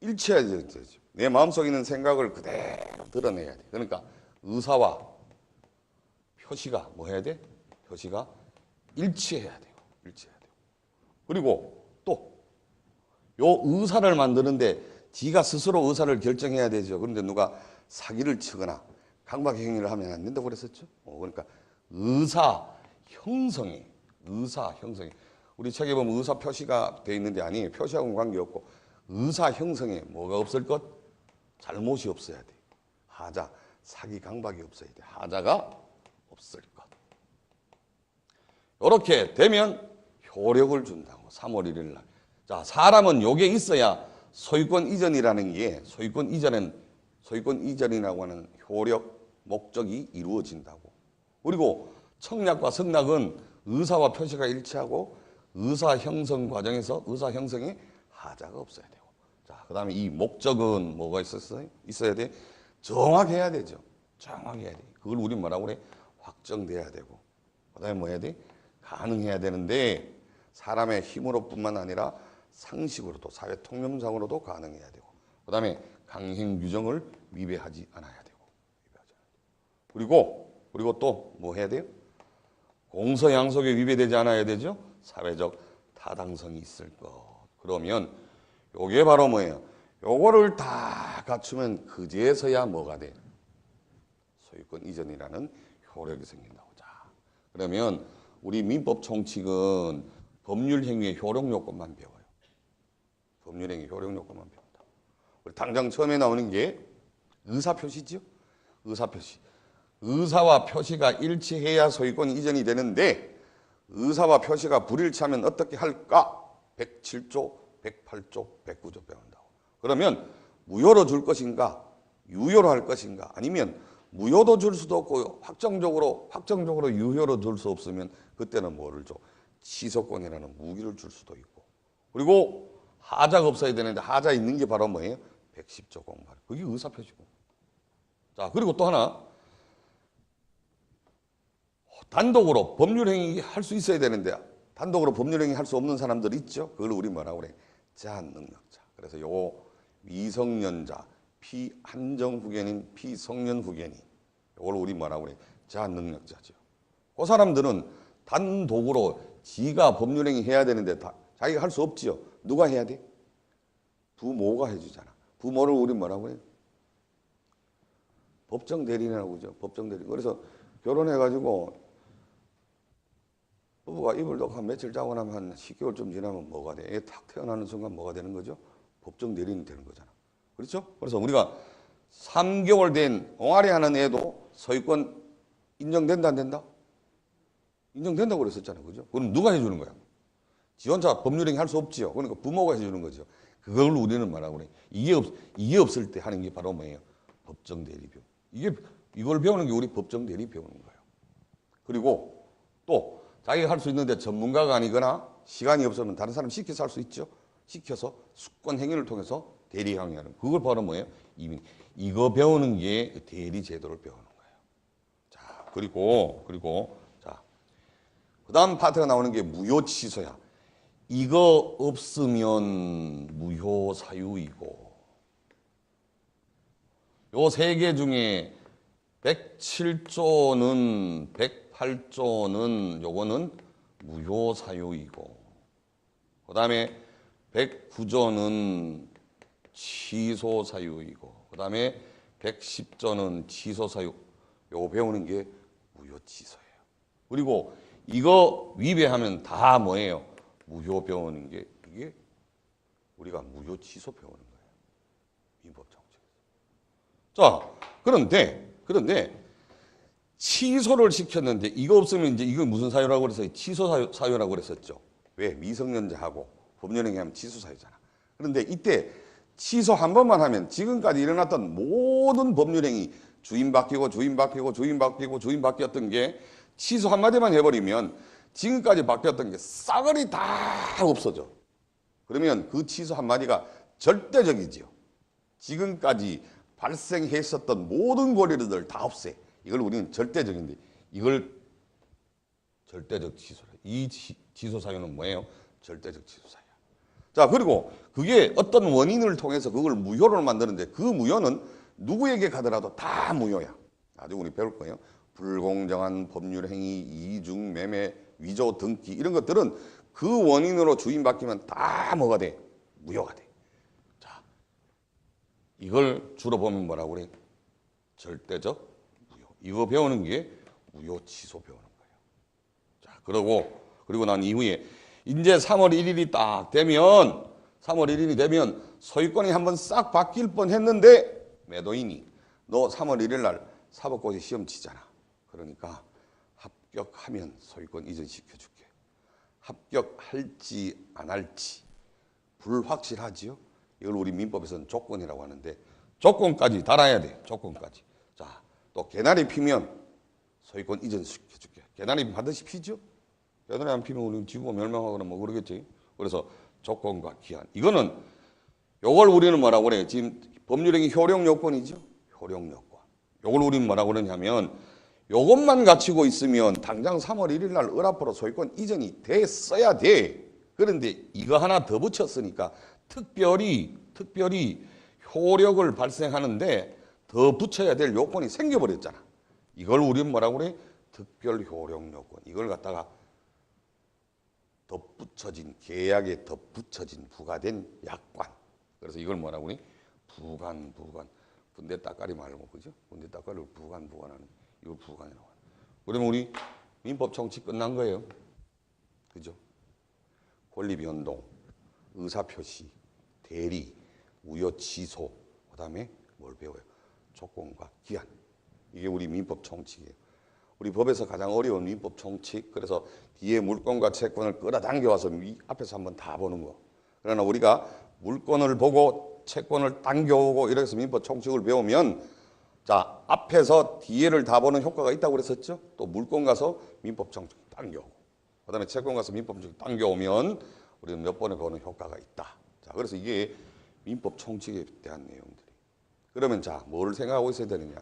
일치해야 되죠. 내 마음속에 있는 생각을 그대로 드러내야 돼. 그러니까 의사와 표시가 뭐 해야 돼? 표시가 일치해야 돼요. 일치해야 돼요. 그리고 또 요 의사를 만드는데 지가 스스로 의사를 결정해야 되죠. 그런데 누가 사기를 치거나 강박 행위를 하면 안 된다고 그랬었죠. 그러니까 의사 형성이 우리 책에 보면 의사 표시가 돼 있는데 아니에요. 표시하고는 관계없고 의사 형성에 뭐가 없을 것? 잘못이 없어야 돼. 하자, 사기 강박이 없어야 돼. 하자가 없을 것. 이렇게 되면 효력을 준다고. 3월 1일 날. 자, 사람은 요게 있어야 소유권 이전이라는 게 소유권 이전이라고 하는 효력 목적이 이루어진다고. 그리고 청약과 성낙은 의사와 표시가 일치하고 의사 형성 과정에서 의사 형성에 하자가 없어야 되고. 자, 그다음에 이 목적은 뭐가 있어야 돼? 정확해야 되죠. 정확해야 돼. 그걸 우리 뭐라고 그래? 확정돼야 되고. 그다음에 뭐 해야 돼? 가능해야 되는데 사람의 힘으로뿐만 아니라 상식으로도 사회 통념상으로도 가능해야 되고. 그다음에 강행 규정을 위배하지 않아야 되고. 그리고 또 뭐 해야 돼요? 공서 양속에 위배되지 않아야 되죠. 사회적 타당성이 있을 것. 그러면 요게 바로 뭐예요? 요거를 다 갖추면 그제서야 뭐가 돼? 소유권 이전이라는 효력이 생긴다고. 자, 그러면 우리 민법 총칙은 법률 행위의 효력 요건만 배워요. 법률 행위 효력 요건만 배운다. 우리 당장 처음에 나오는 게 의사 표시죠. 의사 표시. 의사와 표시가 일치해야 소유권 이전이 되는데 의사와 표시가 불일치하면 어떻게 할까? 107조, 108조, 109조 배운다고. 그러면 무효로 줄 것인가? 유효로 할 것인가? 아니면 무효도 줄 수도 없고 확정적으로 유효로 줄 수 없으면 그때는 뭐를 줘? 취소권이라는 무기를 줄 수도 있고. 그리고 하자가 없어야 되는데 하자 있는 게 바로 뭐예요? 110조 공발. 그게 의사 표시고. 자, 그리고 또 하나. 단독으로 법률행위 할 수 있어야 되는데 단독으로 법률행위 할 수 없는 사람들 있죠. 그걸 우리 뭐라고 그래? 제한능력자. 그래서 요 미성년자, 피한정후견인 피성년후견인 요걸 우리 뭐라고 그래? 제한능력자죠. 그 사람들은 단독으로 지가 법률행위 해야 되는데 자기가 할 수 없지요. 누가 해야 돼? 부모가 해주잖아. 부모를 우리 뭐라고 그래? 법정 대리인이라고 그러죠. 법정 대리인. 그래서 결혼해가지고 부부가 이불 놓고 한 며칠 자고 나면 한 10개월쯤 지나면 뭐가 돼? 애 탁 태어나는 순간 뭐가 되는 거죠? 법정 대리인이 되는 거잖아. 그렇죠? 그래서 우리가 3개월 된 옹알이 하는 애도 소유권 인정된다 안 된다? 인정된다고 그랬었잖아요. 그죠? 그럼 누가 해주는 거야? 지 혼자 법률행위 할 수 없지요. 그러니까 부모가 해주는 거죠. 그걸 우리는 말하고 그래. 이게 없을 때 하는 게 바로 뭐예요? 법정 대리 배움. 이걸 배우는 게 우리 법정 대리 배우는 거예요. 그리고 또 자기가 할 수 있는데 전문가가 아니거나 시간이 없으면 다른 사람 시켜서 할 수 있죠. 시켜서 수권 행위를 통해서 대리 항의하는 그걸 바로 뭐예요? 이거 배우는 게 대리 제도를 배우는 거예요. 자, 그리고 자, 그다음 파트가 나오는 게 무효 취소야. 이거 없으면 무효 사유이고 요 세 개 중에 107조는 108조는 요거는 무효 사유이고 그다음에 109조는 취소 사유이고 그다음에 110조는 취소 사유. 요거 배우는 게 무효 취소예요. 그리고 이거 위배하면 다 뭐예요? 무효 배우는 게 이게 우리가 무효 취소 배우는 거예요. 민법 정책에서. 자, 그런데 취소를 시켰는데 이거 없으면 이제 이거 무슨 사유라고 그래서 취소 사유라고 그랬었죠. 왜? 미성년자하고 법률행위하면 취소 사유잖아. 그런데 이때 취소 한 번만 하면 지금까지 일어났던 모든 법률행위 주인 바뀌고 바뀌었던 게 취소 한마디만 해버리면 지금까지 바뀌었던 게 싸그리 다 없어져. 그러면 그 취소 한마디가 절대적이지요. 지금까지 발생했었던 모든 권리들 다 없애. 이걸 우리는 절대적인데 이걸 절대적 취소라. 이 취소 사유는 뭐예요? 절대적 취소 사유야. 자, 그리고 그게 어떤 원인을 통해서 그걸 무효로 만드는데 그 무효는 누구에게 가더라도 다 무효야. 나중에 우리 배울 거예요. 불공정한 법률 행위, 이중 매매, 위조 등기 이런 것들은 그 원인으로 주인 바뀌면 다 뭐가 돼? 무효가 돼. 자, 이걸 주로 보면 뭐라고 그래? 절대적 무효. 이거 배우는 게 무효 취소 배우는 거예요. 자, 그리고 난 이후에 이제 3월 1일이 딱 되면 3월 1일이 되면 소유권이 한번 싹 바뀔 뻔했는데 매도인이 너 3월 1일 날 사법고시 시험 치잖아. 그러니까 합격하면 소유권 이전시켜줄게. 합격할지 안 할지 불확실하지요. 이걸 우리 민법에서는 조건이라고 하는데 조건까지 달아야 돼. 조건까지. 자, 또 개나리 피면 소유권 이전시켜줄게. 개나리 반드시 피죠. 개나리 안 피면 우리 지구가 멸망하거나 뭐 그러겠지. 그래서 조건과 기한. 이거는 요걸 우리는 뭐라고 그래요? 지금 법률행위 효력 요건이죠. 효력 요건. 요걸 우리는 뭐라고 그러냐면 요것만 갖추고 있으면 당장 3월 1일 날 을앞으로 소유권 이전이 됐어야 돼. 그런데 이거 하나 더 붙였으니까 특별히 효력을 발생하는데 더 붙여야 될 요건이 생겨버렸잖아. 이걸 우리는 뭐라고 그래? 특별 효력 요건. 이걸 갖다가 덧붙여진 계약에 덧붙여진 부과된 약관. 그래서 이걸 뭐라고 그래? 부관. 군대 따까리 말고 그죠? 군대 따까리를 부관하는 이거 부관이라고 하는. 그러면 우리 민법 청취 끝난 거예요. 그죠? 권리 변동, 의사 표시, 대리, 우여 취소, 그다음에 뭘 배워요? 조건과 기한. 이게 우리 민법 총칙이에요. 우리 법에서 가장 어려운 민법 총칙. 그래서 뒤에 물권과 채권을 끌어당겨 와서 앞에서 한번 다 보는 거. 그러나 우리가 물권을 보고 채권을 당겨오고 이래서 민법 총칙을 배우면 자, 앞에서 뒤에를 다 보는 효과가 있다고 그랬었죠. 또 물권 가서 민법 총칙 당겨오고 그다음에 채권 가서 민법 총칙 당겨오면 우리는 몇 번에 보는 효과가 있다. 자, 그래서 이게 민법 총칙에 대한 내용들이. 그러면 자, 뭘 생각하고 있어야 되느냐?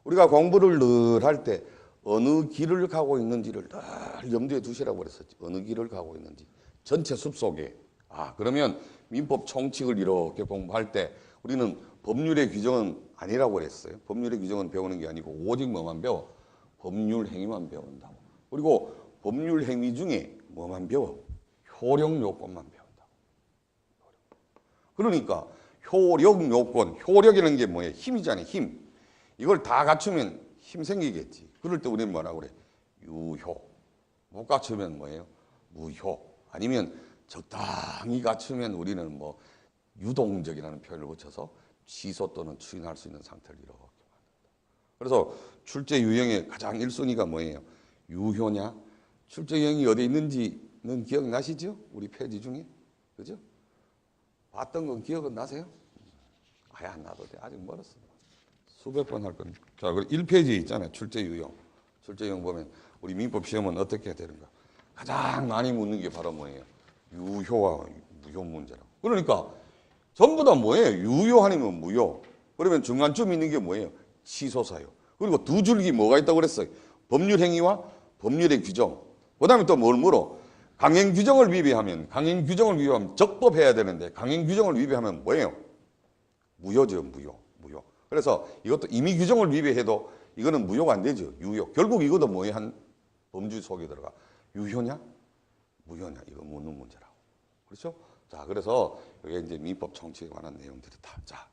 우리가 공부를 늘 할 때 어느 길을 가고 있는지를 늘 염두에 두시라고 그랬었지. 어느 길을 가고 있는지. 전체 숲속에. 그러면 민법 총칙을 이렇게 공부할 때 우리는 법률의 규정은 아니라고 그랬어요. 법률의 규정은 배우는 게 아니고 오직 뭐만 배워? 법률 행위만 배운다고. 그리고 법률 행위 중에 뭐만 배워? 효력 요건만 배운다고. 그러니까 효력 요건, 효력이라는 게 뭐예요? 힘이잖아요. 힘. 이걸 다 갖추면 힘 생기겠지. 그럴 때 우리는 뭐라고 그래? 유효. 못 갖추면 뭐예요? 무효. 아니면 적당히 갖추면 우리는 뭐 유동적이라는 표현을 붙여서 취소 또는 추인할 수 있는 상태를 이렇게 만든다. 그래서 출제 유형의 가장 1순위가 뭐예요? 유효냐? 출제 유형이 어디 있는지는 기억나시죠? 우리 페이지 중에. 그죠? 봤던 건 기억은 나세요? 아예 안 나도 돼. 아직 멀었어. 수백 번 할 건. 자, 그리고 1페이지에 있잖아요. 출제 유형. 출제 유형 보면 우리 민법 시험은 어떻게 되는가? 가장 많이 묻는 게 바로 뭐예요? 유효와 무효 문제라고. 그러니까 전부 다 뭐예요? 유효 아니면 무효. 그러면 중간쯤 있는 게 뭐예요? 취소사유. 그리고 두 줄기 뭐가 있다고 그랬어요? 법률 행위와 법률의 규정. 그다음에 또 뭘 물어? 강행 규정을 위배하면 적법해야 되는데 강행 규정을 위배하면 뭐예요? 무효죠, 무효. 그래서 이것도 임의 규정을 위배해도 이거는 무효가 안 되죠. 유효. 결국 이것도 뭐예요? 한 범주 속에 들어가. 유효냐? 무효냐? 이거 묻는 문제라고. 그렇죠? 자, 그래서 이게 이제 민법 총칙에 관한 내용들이다. 자.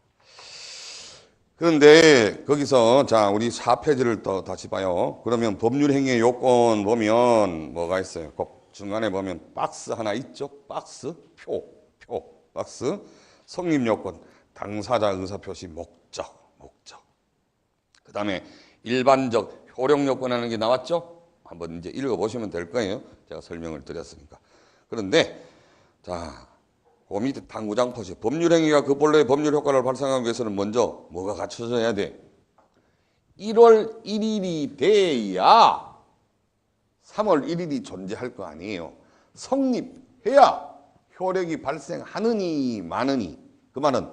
그런데 거기서 자, 우리 4페이지를 또 다시 봐요. 그러면 법률 행위의 요건 보면 뭐가 있어요? 꼭 중간에 보면 박스 하나 있죠? 박스, 박스. 성립 요건, 당사자 의사 표시 목적. 그 다음에 일반적 효력 요건이라는 게 나왔죠? 한번 이제 읽어보시면 될 거예요. 제가 설명을 드렸으니까. 그런데, 자, 그 밑에 당구장 포시. 법률 행위가 그 본래의 법률 효과를 발생하기 위해서는 먼저 뭐가 갖춰져야 돼? 1월 1일이 돼야 3월 1일이 존재할 거 아니에요. 성립해야 효력이 발생하느니 마느니. 그 말은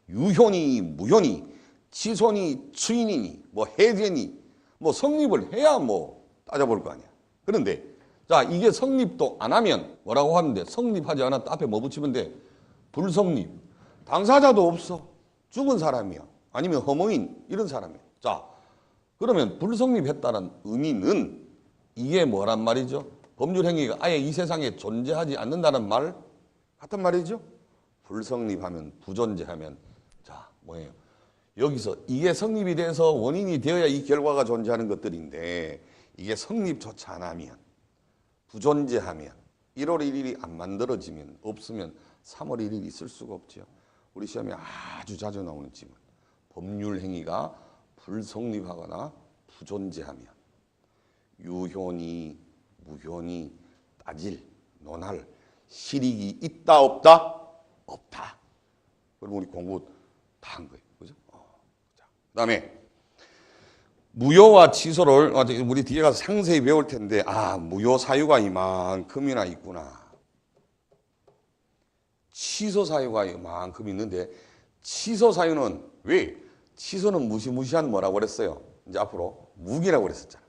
유효니 무효니 취소니 추인이니 뭐 해제니 뭐 성립을 해야 뭐 따져볼 거 아니야. 그런데 자, 이게 성립도 안 하면 뭐라고 하는데 성립하지 않았다 앞에 뭐 붙이면 돼? 불성립. 당사자도 없어. 죽은 사람이야. 아니면 허무인 이런 사람이야. 자, 그러면 불성립했다는 의미는 이게 뭐란 말이죠? 법률 행위가 아예 이 세상에 존재하지 않는다는 말 같은 말이죠? 불성립하면 부존재하면 자, 뭐예요? 여기서 이게 성립이 돼서 원인이 되어야 이 결과가 존재하는 것들인데 이게 성립조차 안 하면 부존재하면 1월 1일이 안 만들어지면 없으면 3월 1일이 있을 수가 없죠. 우리 시험에 아주 자주 나오는 질문. 법률 행위가 불성립하거나 부존재하면 유효니 무효니 따질, 논할 실익이 있다 없다? 없다. 그럼 우리 공부 다 한 거예요. 그죠? 자, 그다음에 무효와 취소를 우리 뒤에 가서 상세히 배울 텐데 무효 사유가 이만큼이나 있구나. 취소 사유가 이만큼 있는데 취소 사유는 왜? 취소는 무시무시한 뭐라고 그랬어요? 이제 앞으로 무기라고 그랬었잖아.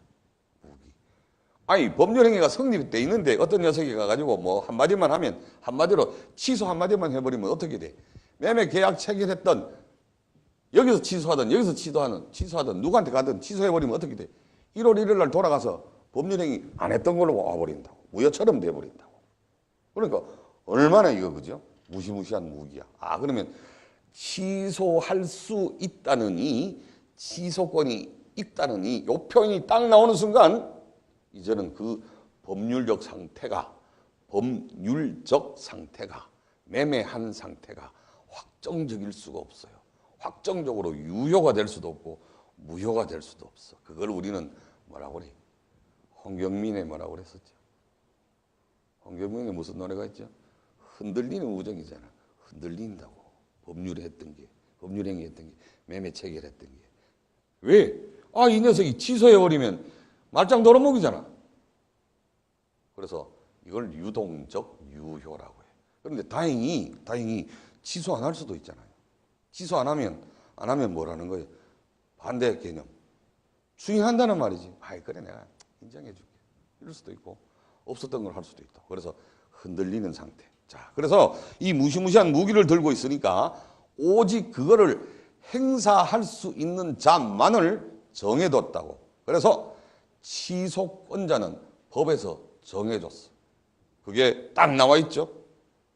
무기. 아니 법률행위가 성립돼 있는데 어떤 녀석이 가가지고 뭐 한마디만 하면 한마디로 취소 한마디만 해버리면 어떻게 돼? 매매 계약 체결했던 여기서 취소하든 취소하든 누구한테 가든 취소해버리면 어떻게 돼? 1월 1일 날 돌아가서 법률행위 안 했던 걸로 와버린다고. 무효처럼 돼버린다고. 그러니까 얼마나 이거 그죠? 무시무시한 무기야. 그러면 취소할 수 있다느니 취소권이 있다느니 요 표현이 딱 나오는 순간 이제는 그 법률적 상태가 매매한 상태가 확정적일 수가 없어요. 확정적으로 유효가 될 수도 없고 무효가 될 수도 없어. 그걸 우리는 뭐라고 그래? 홍경민의 뭐라고 그랬었죠? 홍경민의 무슨 노래가 있죠? 흔들리는 우정이잖아. 흔들린다고. 법률에 했던 게, 법률행위 했던 게, 매매 체결했던 게. 왜? 이 녀석이 취소해버리면 말짱 도루묵이잖아. 그래서 이걸 유동적 유효라고 해. 그런데 다행히 취소 안 할 수도 있잖아요. 취소 안 하면 뭐라는 거예요? 반대 개념. 추인한다는 말이지. 그래 내가 인정해 줄게. 이럴 수도 있고 없었던 걸 할 수도 있다. 그래서 흔들리는 상태. 자, 그래서 이 무시무시한 무기를 들고 있으니까 오직 그거를 행사할 수 있는 자만을 정해뒀다고. 그래서 취소권자는 법에서 정해줬어. 그게 딱 나와 있죠.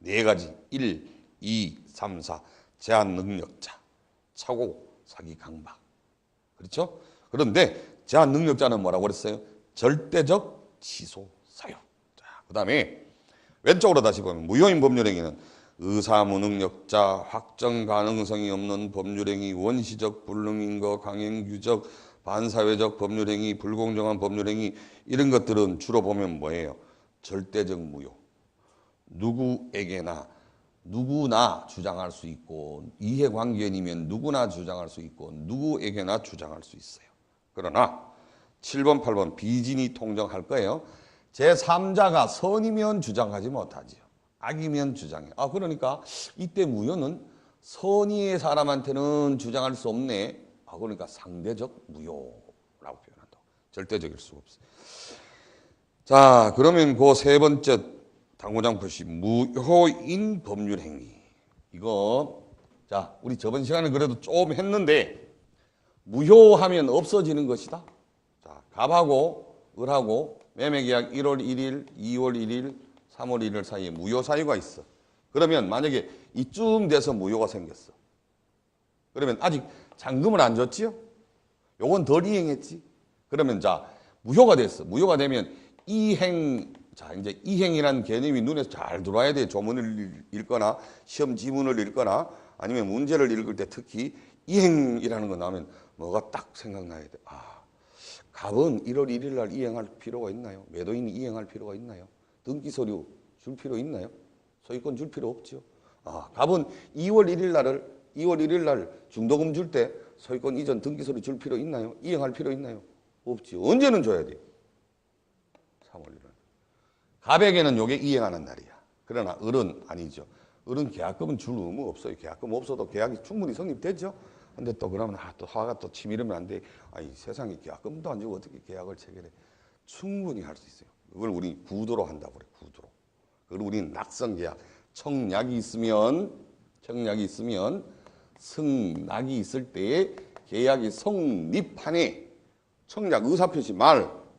4가지. 1, 2, 3, 4. 제한 능력자, 착오, 사기, 강박. 그렇죠? 그런데 제한 능력자는 뭐라고 그랬어요? 절대적 취소 사유. 자, 그다음에 왼쪽으로 다시 보면 무효인 법률행위는 의사무능력자, 확정 가능성이 없는 법률행위, 원시적 불능인거, 강행규적, 반사회적 법률행위, 불공정한 법률행위 이런 것들은 주로 보면 뭐예요? 절대적 무효. 누구나 주장할 수 있고 이해관계인이면 누구나 주장할 수 있고 누구에게나 주장할 수 있어요. 그러나 7번, 8번 비진이 통정할 거예요. 제3자가 선이면 주장하지 못하지요. 악이면 주장해. 그러니까 이때 무효는 선의의 사람한테는 주장할 수 없네. 그러니까 상대적 무효라고 표현한다. 절대적일 수가 없어요. 자, 그러면 그 세 번째 당구장 표시 무효인 법률행위. 이거 자 우리 저번 시간에 그래도 좀 했는데 무효하면 없어지는 것이다. 자, 갑하고 을하고 매매계약 1월 1일, 2월 1일, 3월 1일 사이에 무효 사유가 있어. 그러면 만약에 이쯤 돼서 무효가 생겼어. 그러면 아직 잔금을 안 줬지요? 요건 덜 이행했지. 그러면 자 무효가 됐어. 무효가 되면 자, 이제 이행이라는 개념이 눈에 잘 들어와야 돼. 조문을 읽거나 시험 지문을 읽거나 아니면 문제를 읽을 때 특히 이행이라는 거 나오면 뭐가 딱 생각나야 돼. 갑은 1월 1일 날 이행할 필요가 있나요? 매도인이 이행할 필요가 있나요? 등기 서류 줄 필요 있나요? 소유권 줄 필요 없죠. 갑은 2월 1일 날 중도금 줄 때 소유권 이전 등기 서류 줄 필요 있나요? 이행할 필요 있나요? 없죠. 언제는 줘야 돼? 3월 1일. 갑에게는 요게 이행하는 날이야. 그러나 을은 아니죠. 을은 계약금은 줄 의무 없어요. 계약금 없어도 계약이 충분히 성립되죠. 근데 또 그러면 또 화가 또 치밀으면 안 돼. 세상에 계약금도 안 주고 어떻게 계약을 체결해. 충분히 할 수 있어요. 그걸 우리 구도로 한다고 그래. 구도로. 그리고 우리는 낙성계약. 청약이 있으면 승낙이 있을 때에 계약이 성립하네. 청약 의사표시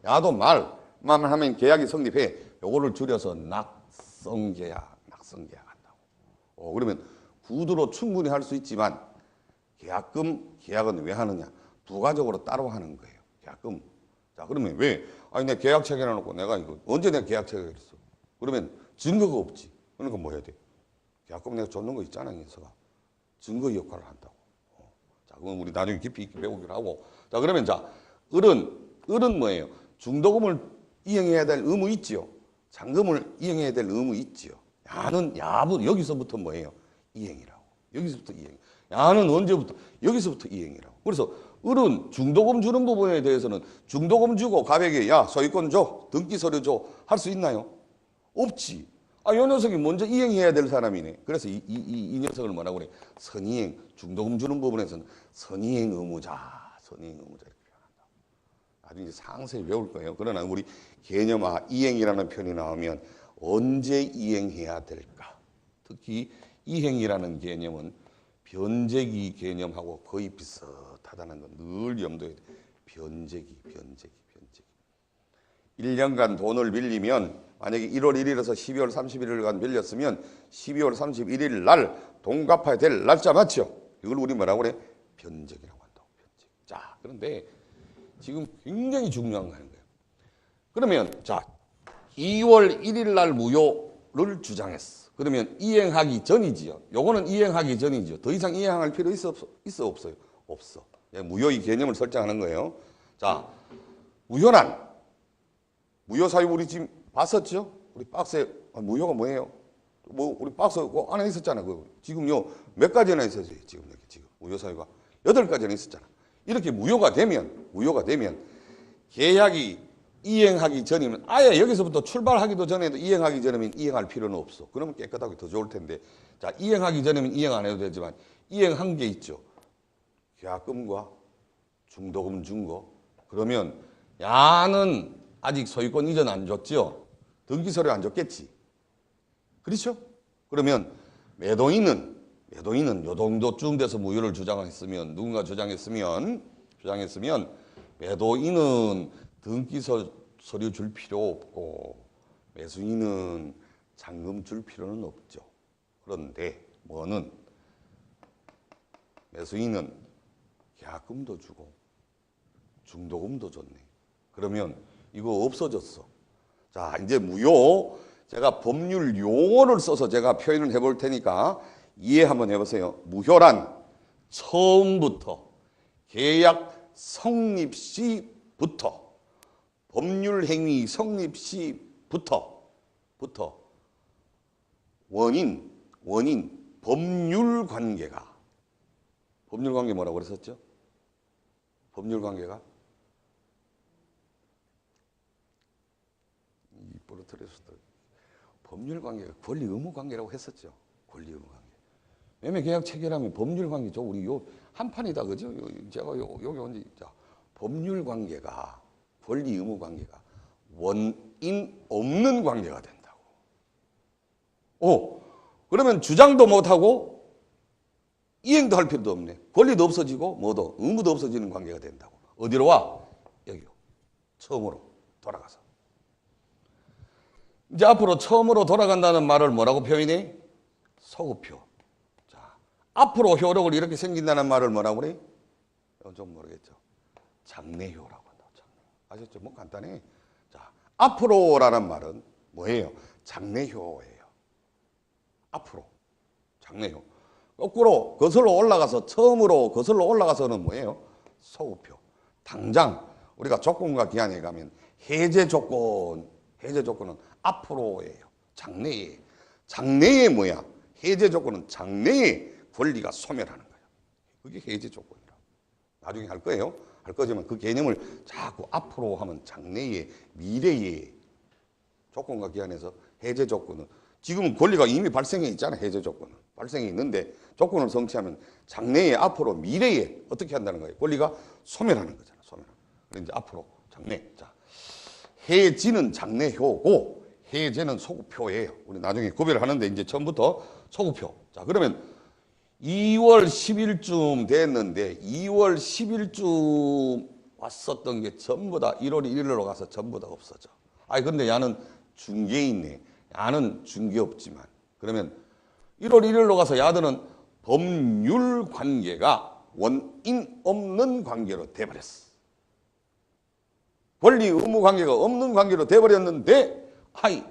야도 말만 하면 계약이 성립해. 요거를 줄여서 낙성계약 한다고. 그러면 구두로 충분히 할 수 있지만 계약은 왜 하느냐? 부가적으로 따로 하는 거예요. 계약금. 자, 그러면 왜? 내가 계약 체결해놓고 내가 이거 언제 내가 계약 체결했어? 그러면 증거가 없지. 그러니까 뭐 해야 돼? 계약금 내가 줬는 거 있잖아, 이 녀석아. 증거 역할을 한다고. 자, 그건 우리 나중에 깊이 있게 배우기로 하고. 자, 그러면 자, 을은 뭐예요? 중도금을 이행해야 될 의무 있지요. 잔금을 이행해야 될 의무 있지요. 야는 여기서부터 뭐예요? 이행이라고. 여기서부터 이행. 야는 언제부터? 여기서부터 이행이라고. 그래서 을은 중도금 주는 부분에 대해서는 중도금 주고 가백에 야 소유권 줘, 등기 서류 줘 할 수 있나요? 없지. 요 녀석이 먼저 이행해야 될 사람이네. 그래서 이 녀석을 뭐라고 그래? 선이행, 중도금 주는 부분에서는 선이행 의무자, 선이행 의무자 이렇게 표현한다. 나중에 상세히 배울 거예요. 그러나 우리 개념화 이행이라는 표현이 나오면 언제 이행해야 될까? 특히 이행이라는 개념은 변제기 개념하고 거의 비슷하다는 건 늘 염두에 돼. 변제기. 1년간 돈을 빌리면 만약에 1월 1일에서 12월 31일간 빌렸으면 12월 31일 날 돈 갚아야 될 날짜 맞죠? 이걸 우리 뭐라고 그래? 변제기라고 한다고. 변제기. 자, 그런데 지금 굉장히 중요한 거 하는 거예요. 그러면 자, 2월 1일 날 무효를 주장했어. 그러면 이행하기 전이지요. 요거는 이행하기 전이죠. 더 이상 이행할 필요 있어 없어요? 없어. 무효의 개념을 설정하는 거예요. 자, 무효란 무효 사유 우리 지금 봤었죠? 우리 박스에 무효가 뭐예요? 뭐 우리 박스 안에 있었잖아. 지금요 몇 가지나 있었어요. 지금 여기 지금 무효 사유가 8가지나 있었잖아. 이렇게 무효가 되면 계약이 이행하기 전이면 아예 여기서부터 출발하기도 전에도 이행하기 전이면 이행할 필요는 없어. 그러면 깨끗하게 더 좋을 텐데. 자, 이행하기 전이면 이행 안 해도 되지만 이행한 게 있죠. 계약금과 중도금 준 거. 그러면 야는 아직 소유권 이전 안 줬죠. 등기 서류 안 줬겠지. 그렇죠? 그러면 매도인은 요 정도쯤 돼서 무효를 주장했으면 누군가 주장했으면 매도인은 등기 서류 줄 필요 없고 매수인은 잔금 줄 필요는 없죠. 그런데 매수인은 계약금도 주고 중도금도 줬네. 그러면 이거 없어졌어. 자, 이제 무효. 제가 법률 용어를 써서 제가 표현을 해볼 테니까 이해 한번 해보세요. 무효란 처음부터 계약 성립 시부터 법률 행위 성립 시부터 원인 법률 관계가 뭐라고 그랬었죠? 법률 관계가 법률 관계가 권리 의무 관계라고 했었죠. 권리 의무 관계. 매매 계약 체결하면 법률 관계죠. 우리 요 한판이다 그죠? 제가 여기 언제 자, 법률 관계가 권리 의무 관계가 원인 없는 관계가 된다고. 그러면 주장도 못 하고 이행도 할 필요도 없네. 권리도 없어지고 의무도 없어지는 관계가 된다고. 어디로 와? 여기요. 처음으로 돌아가서. 이제 앞으로 처음으로 돌아간다는 말을 뭐라고 표현해? 소급효. 자, 앞으로 효력을 이렇게 생긴다는 말을 뭐라고 그래? 좀 모르겠죠. 장래효라고 한다고. 아셨죠? 뭐 간단해. 자, 앞으로라는 말은 뭐예요? 장래효예요. 앞으로. 장래효. 거꾸로 거슬러 올라가서 처음으로 거슬러 올라가서는 뭐예요? 소급효. 당장 우리가 조건과 기한에 가면 해제 조건은 앞으로예요. 장래에 뭐야? 해제 조건은 장래에 권리가 소멸하는 거예요. 그게 해제 조건이라. 나중에 할 거예요. 할 거지만 그 개념을 자꾸 앞으로 하면 장래에 미래에 조건과 기한에서 해제 조건은 지금은 권리가 이미 발생해 있잖아. 해제 조건은 발생해 있는데 조건을 성취하면 장래에 앞으로 미래에 어떻게 한다는 거예요? 권리가 소멸하는 거잖아. 그런데 이제 앞으로 장래. 자, 해지는 장래효고 해제는 소급효예요. 우리 나중에 구별을 하는데 이제 처음부터 소급효. 자, 그러면 2월 10일쯤 됐는데 2월 10일쯤 왔었던 게 전부 다 1월 1일로 가서 전부 다 없어져. 근데 야는 중개에 있네. 야는 중개 없지만. 그러면 1월 1일로 가서 야들은 법률 관계가 원인 없는 관계로 돼버렸어. 권리 의무 관계가 없는 관계로 돼버렸는데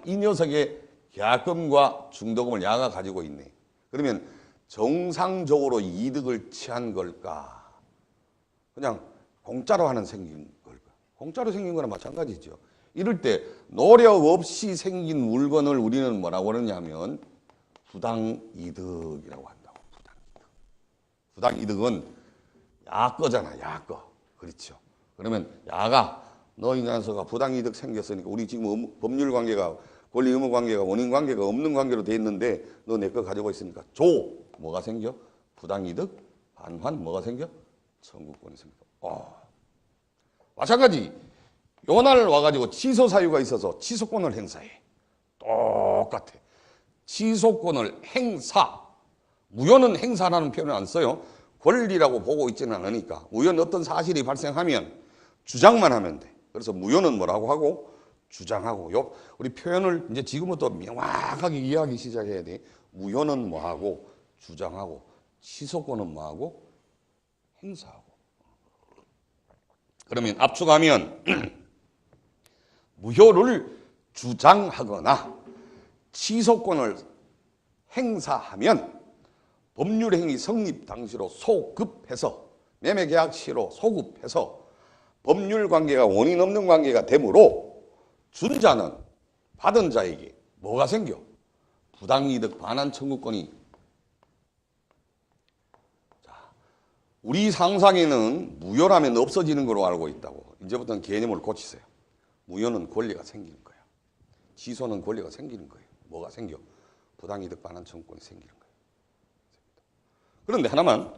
이 녀석의 계약금과 중도금을 야가 가지고 있네. 그러면 정상적으로 이득을 취한 걸까? 그냥 공짜로 하는 생긴 걸까? 공짜로 생긴 거나 마찬가지죠. 이럴 때 노력 없이 생긴 물건을 우리는 뭐라고 그러냐면 부당이득이라고 한다고. 부당이득은 야거잖아, 야거. 그렇죠. 그러면 야가 너 이 녀석아 부당이득 생겼으니까 우리 지금 법률 관계가 권리 의무 관계가 원인 관계가 없는 관계로 돼 있는데 너 내 거 가지고 있으니까 줘. 뭐가 생겨? 부당이득 반환 뭐가 생겨? 청구권이 생겨. 마찬가지 요날 와가지고 취소 사유가 있어서 취소권을 행사해. 똑같아. 취소권을 행사. 무효는 행사라는 표현을 안 써요. 권리라고 보고 있지는 않으니까 무효는 어떤 사실이 발생하면 주장만 하면 돼. 그래서 무효는 뭐라고 하고 주장하고 우리 표현을 이제 지금부터 명확하게 이해하기 시작해야 돼. 무효는 뭐하고 주장하고 취소권은 뭐하고 행사하고. 그러면 압축하면 무효를 주장하거나 취소권을 행사하면 법률행위 성립 당시로 소급해서 매매계약 시로 소급해서 법률관계가 원인 없는 관계가 되므로 준 자는 받은 자에게 뭐가 생겨? 부당이득 반환 청구권이. 우리 상상에는 무효라면 없어지는 걸로 알고 있다고. 이제부터는 개념을 고치세요. 무효는 권리가 생기는 거야. 취소는 권리가 생기는 거예요. 뭐가 생겨? 부당이득 반환 청구권이 생기는 거예요. 그런데 하나만,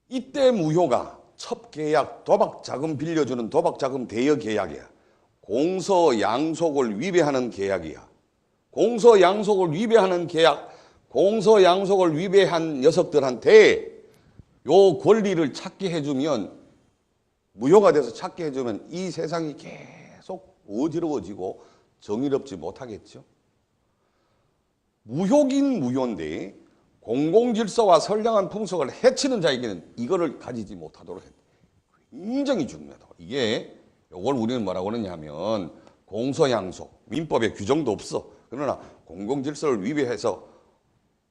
이때 무효가 첩계약, 도박자금 빌려주는 도박자금 대여 계약이야. 공서양속을 위배하는 계약이야. 공서양속을 위배하는 계약, 공서양속을 위배한 녀석들한테 요 권리를 찾게 해주면, 무효가 돼서 찾게 해주면 이 세상이 계속 어지러워지고 정의롭지 못하겠죠. 무효긴 무효인데 공공질서와 선량한 풍속을 해치는 자에게는 이거를 가지지 못하도록 해. 굉장히 중요하다. 이게 이걸 우리는 뭐라고 그러냐면 공서양속, 민법에 규정도 없어. 그러나 공공질서를 위배해서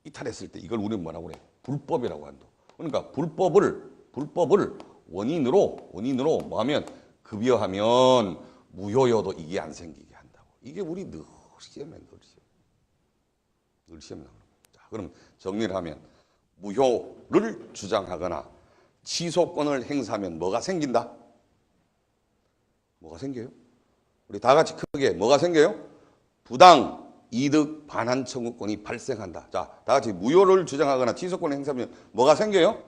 이탈했을 때 이걸 우리는 뭐라고 그래? 불법이라고 한다. 그러니까 불법을 원인으로 뭐 하면 급여하면 무효여도 이게 안 생기게 한다고. 이게 우리 늘 시험에 나옵니다. 자, 그럼 정리를 하면 무효를 주장하거나 취소권을 행사하면 뭐가 생긴다? 뭐가 생겨요? 우리 다 같이 크게 뭐가 생겨요? 부당 이득 반환 청구권이 발생한다. 자, 다 같이 무효를 주장하거나 취소권을 행사하면 뭐가 생겨요?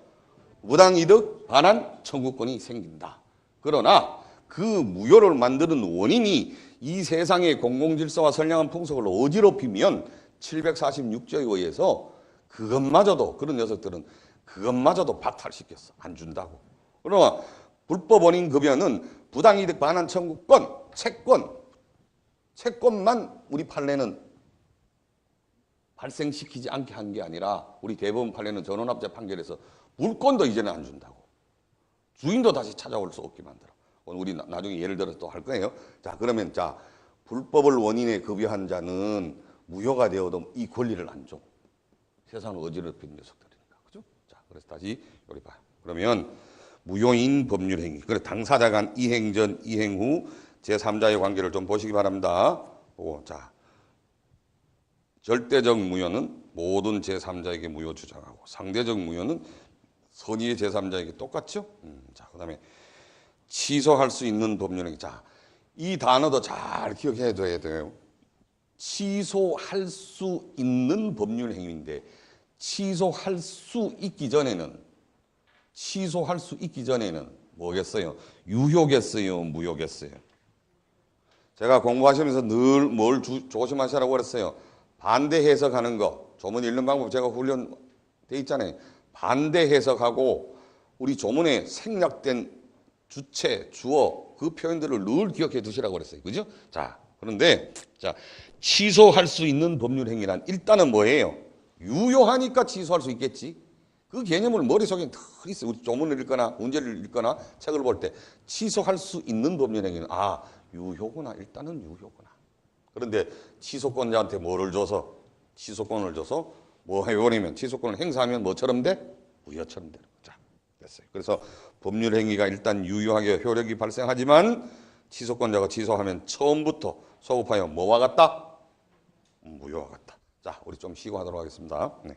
부당 이득 반환 청구권이 생긴다. 그러나 그 무효를 만드는 원인이 이 세상의 공공질서와 선량한 풍속을 어지럽히면 746조에 의해서 그것마저도, 그런 녀석들은 그것마저도 박탈시켰어. 안 준다고. 그러나 불법 원인 급여는 부당이득 반환 청구권, 채권만 우리 판례는 발생시키지 않게 한 게 아니라 우리 대법원 판례는 전원합제 판결에서 물권도 이제는 안 준다고. 주인도 다시 찾아올 수 없게 만들어. 우리 나중에 예를 들어서 또 할 거예요. 자, 그러면 자, 불법을 원인에 급여한 자는 무효가 되어도 이 권리를 안 줘. 세상을 어지럽히는 녀석들이니까. 그죠? 자, 그래서 다시 여기 봐요. 그러면 무효인 법률행위. 그래, 당사자 간 이행 전, 이행 후 제3자의 관계를 좀 보시기 바랍니다. 자, 절대적 무효는 모든 제3자에게 무효 주장하고 상대적 무효는 선의의 제3자에게 똑같죠? 자, 그 다음에 취소할 수 있는 법률행위. 자, 이 단어도 잘 기억해 둬야 돼요. 취소할 수 있는 법률행위인데 취소할 수 있기 전에는 뭐겠어요? 유효겠어요? 무효겠어요? 제가 공부하시면서 늘 뭘 조심하시라고 그랬어요. 반대 해석하는 거. 조문 읽는 방법 제가 훈련돼 있잖아요. 반대 해석하고 우리 조문에 생략된 주체, 주어 그 표현들을 늘 기억해 두시라고 그랬어요. 그죠? 자, 그런데 자, 취소할 수 있는 법률 행위란 일단은 뭐예요? 유효하니까 취소할 수 있겠지. 그 개념을 머릿속에 늘 있어요. 우리 조문을 읽거나 문제를 읽거나 책을 볼 때 취소할 수 있는 법률 행위는 유효구나. 일단은 유효구나. 그런데 취소권자한테 뭐를 줘서 취소권을 줘서 뭐 해버리면 취소권을 행사하면 뭐처럼 돼? 무효처럼 되는 거죠. 자, 됐어요. 그래서 법률 행위가 일단 유효하게 효력이 발생하지만 취소권자가 취소하면 처음부터 소급하여 뭐와 같다? 무효와 같다. 자, 우리 좀 쉬고 하도록 하겠습니다. 네.